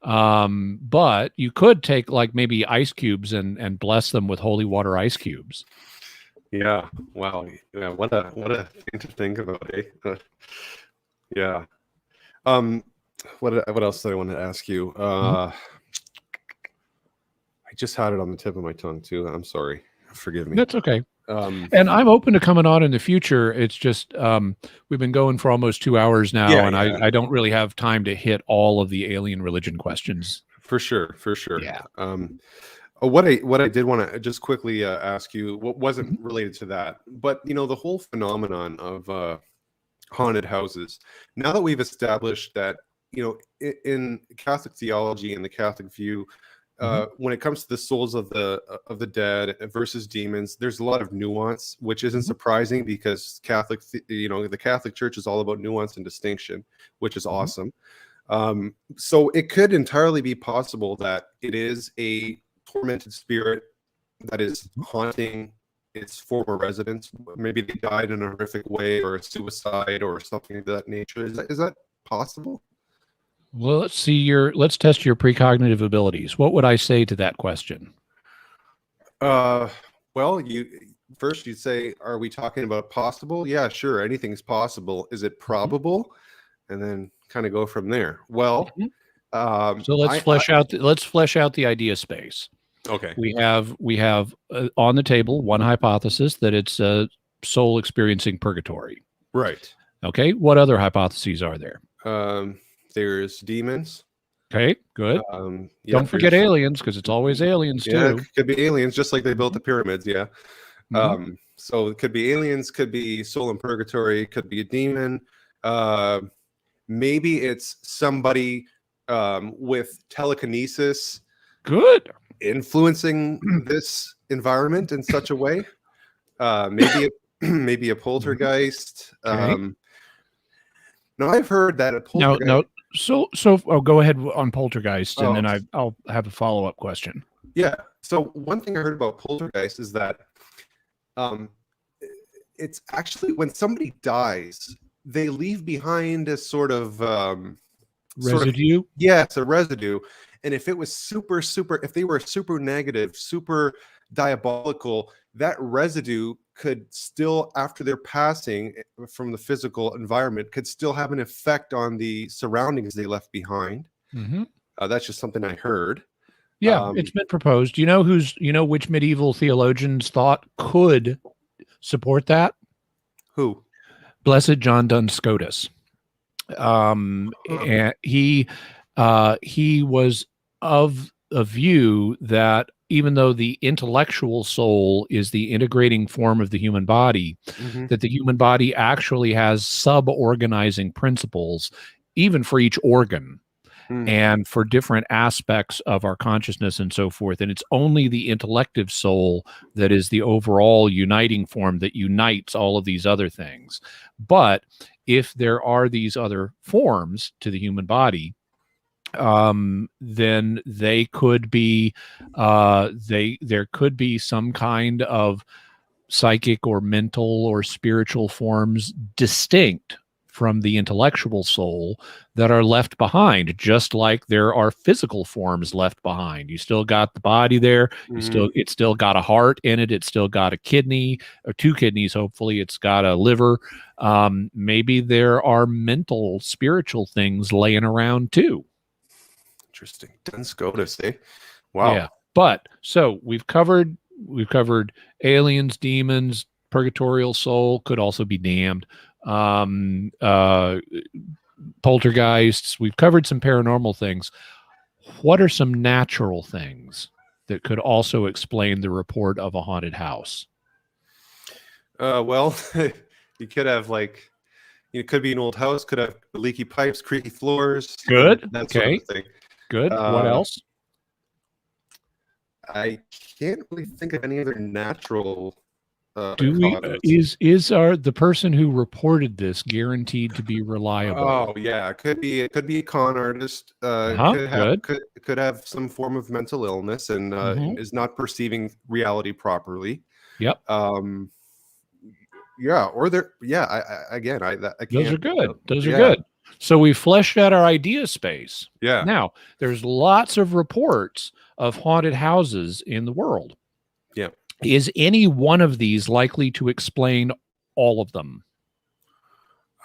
But you could take like maybe ice cubes and bless them with holy water ice cubes. Yeah. Wow. Yeah. What a thing to think about, eh? Yeah. What else did I want to ask you? I just had it on the tip of my tongue too. I'm sorry. Forgive me. That's okay. And I'm open to coming on in the future. It's just we've been going for almost 2 hours now, I don't really have time to hit all of the alien religion questions. For sure. Yeah. What I did want to just quickly ask you, what wasn't related to that, but the whole phenomenon of haunted houses. Now that we've established that, in Catholic theology and the Catholic view, when it comes to the souls of the dead versus demons, there's a lot of nuance, which isn't surprising because the Catholic Church is all about nuance and distinction, which is awesome. So it could entirely be possible that it is a tormented spirit that is haunting its former residents. Maybe they died in a horrific way, or a suicide, or something of that nature. Is that possible? Well, let's test your precognitive abilities. What would I say to that question? Well, you'd say, are we talking about possible? Yeah, sure. Anything's possible. Is it probable? And then kind of go from there. Well, so let's flesh out the idea space. Okay. We have on the table one hypothesis that it's a soul experiencing purgatory. Right. Okay. What other hypotheses are there? There's demons. Okay, good. Don't forget aliens, because it's always aliens too. Yeah, it could be aliens, just like they built the pyramids. Yeah. So it could be aliens, could be soul in purgatory, could be a demon. Maybe it's somebody with telekinesis. Good. Influencing this environment in such a way. Maybe a poltergeist. Okay. No, I've heard that a poltergeist. No. So go ahead on poltergeist, and Oh, then I'll have a follow-up question. yeah. So one thing I heard about poltergeist is that um, it's actually when somebody dies, they leave behind a sort of Residue? yes, a residue. And if it was if they were super negative, super diabolical, that residue could still, after their passing from the physical environment, could still have an effect on the surroundings they left behind. Mm-hmm. That's just something I heard. Yeah, it's been proposed. You know which medieval theologians thought could support that? Who? Blessed John Duns Scotus. And he was of a view that even though the intellectual soul is the integrating form of the human body, that the human body actually has sub-organizing principles, even for each organ. And for different aspects of our consciousness and so forth. And it's only the intellective soul that is the overall uniting form that unites all of these other things. But if there are these other forms to the human body, then they could be, there could be some kind of psychic or mental or spiritual forms distinct from the intellectual soul that are left behind, just like there are physical forms left behind. You still got the body there. It's still got a heart in it. It's still got a kidney or two kidneys. Hopefully it's got a liver. Maybe there are mental, spiritual things laying around too. Interesting. Duns Scotus, eh? Wow. Yeah. But so we've covered aliens, demons, purgatorial soul, could also be damned. Poltergeists. We've covered some paranormal things. What are some natural things that could also explain the report of a haunted house? Well, you could have it could be an old house, could have leaky pipes, creaky floors. Good. That Okay. sort of thing. Good. What else? I can't really think of any other natural. Is the person who reported this guaranteed to be reliable? Oh yeah, it could be a con artist. Could have some form of mental illness and is not perceiving reality properly. Yep. Yeah, or there. Yeah, I can't. Those are good. Those are good. So we fleshed out our idea space. Yeah. Now there's lots of reports of haunted houses in the world. Yeah. Is any one of these likely to explain all of them?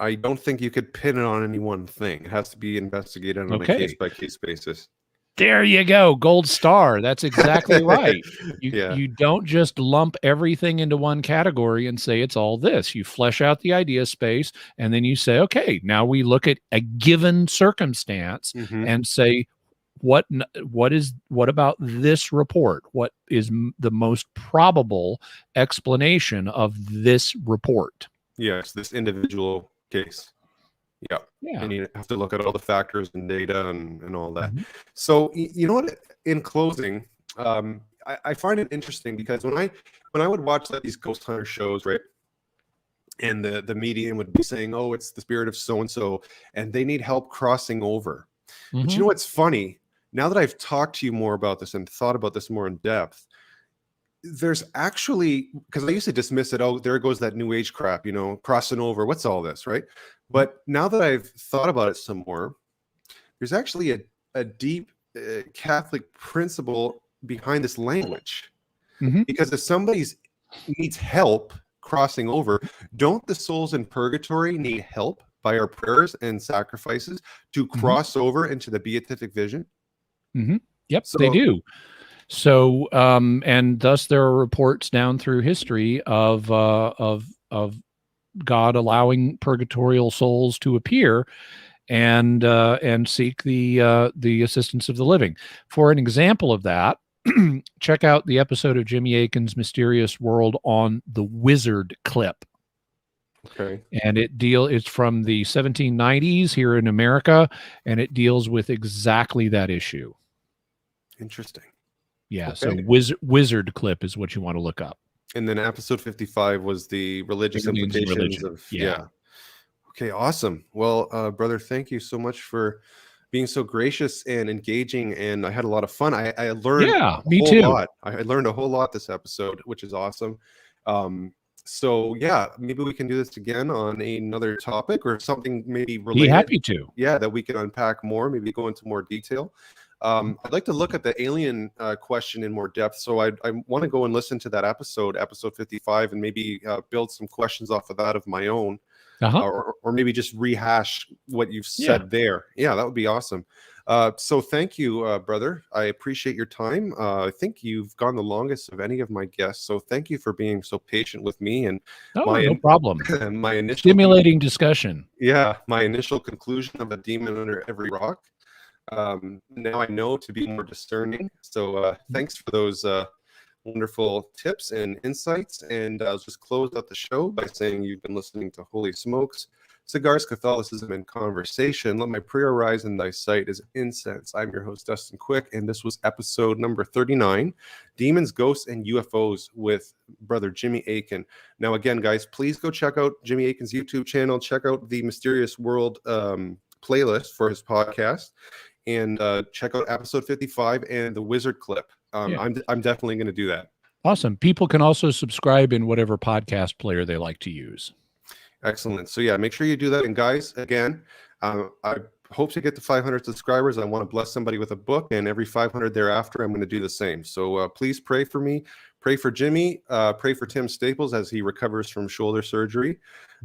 I don't think you could pin it on any one thing. It has to be investigated on a case-by-case basis. There you go. Gold star. That's exactly right. You don't just lump everything into one category and say it's all this. You flesh out the idea space, and then you say, okay, now we look at a given circumstance and say, what about this report? What is the most probable explanation of this report? Yes, this individual case. Yeah. And you have to look at all the factors and data and all that. So you know what? In closing, I find it interesting because when I would watch these ghost hunter shows, right? And the medium would be saying, "Oh, it's the spirit of so and so, and they need help crossing over." But you know what's funny? Now that I've talked to you more about this and thought about this more in depth, there's actually, because I used to dismiss it, oh, there goes that new age crap, crossing over. What's all this, right? But now that I've thought about it some more, there's actually a deep Catholic principle behind this language. Because if somebody needs help crossing over, don't the souls in purgatory need help by our prayers and sacrifices to cross over into the beatific vision? Yep, they do. So, and thus there are reports down through history of God allowing purgatorial souls to appear and seek the assistance of the living. For an example of that, check out the episode of Jimmy Akin's Mysterious World on the wizard clip. Okay. And it's from the 1790s here in America, and it deals with exactly that issue. Interesting. Yeah. Okay. So wizard clip is what you want to look up. And then episode 55 was the religious Aliens and implications religion. of, Yeah. Okay, awesome. Well, brother, thank you so much for being so gracious and engaging. And I had a lot of fun. I learned Yeah, a me whole too. lot. I learned a whole lot this episode, which is awesome. So yeah, maybe we can do this again on another topic or something maybe Be related. happy to. Yeah, that we can unpack more, maybe go into more detail. I'd like to look at the alien question in more depth. So I want to go and listen to that episode 55, and maybe build some questions off of that of my own. Or maybe just rehash what you've said there. Yeah, that would be awesome. So thank you, brother. I appreciate your time. I think you've gone the longest of any of my guests. So thank you for being so patient with me. And no problem. my initial Stimulating discussion. Yeah, my initial conclusion of a demon under every rock. Now I know to be more discerning. So thanks for those wonderful tips and insights. And I'll just close out the show by saying you've been listening to Holy Smokes, Cigars, Catholicism, and Conversation. Let my prayer rise in thy sight as incense. I'm your host, Dustin Quick, and this was episode number 39, Demons, Ghosts, and UFOs with Brother Jimmy Akin. Now, again, guys, please go check out Jimmy Akin's YouTube channel. Check out the Mysterious World playlist for his podcast, and check out episode 55 and the Wizard clip. I'm definitely going to do that. Awesome. People can also subscribe in whatever podcast player they like to use. Excellent. So yeah, make sure you do that. And guys, again, I hope to get to 500 subscribers. I want to bless somebody with a book, and every 500 thereafter, I'm going to do the same. So please pray for me. Pray for Jimmy. Pray for Tim Staples as he recovers from shoulder surgery.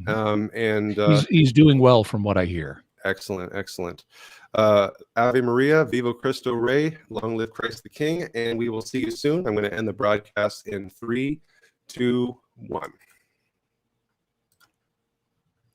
And he's doing well from what I hear. Excellent. Ave Maria, Viva Cristo Rey, long live Christ the King, and we will see you soon. I'm going to end the broadcast in 3, 2, 1.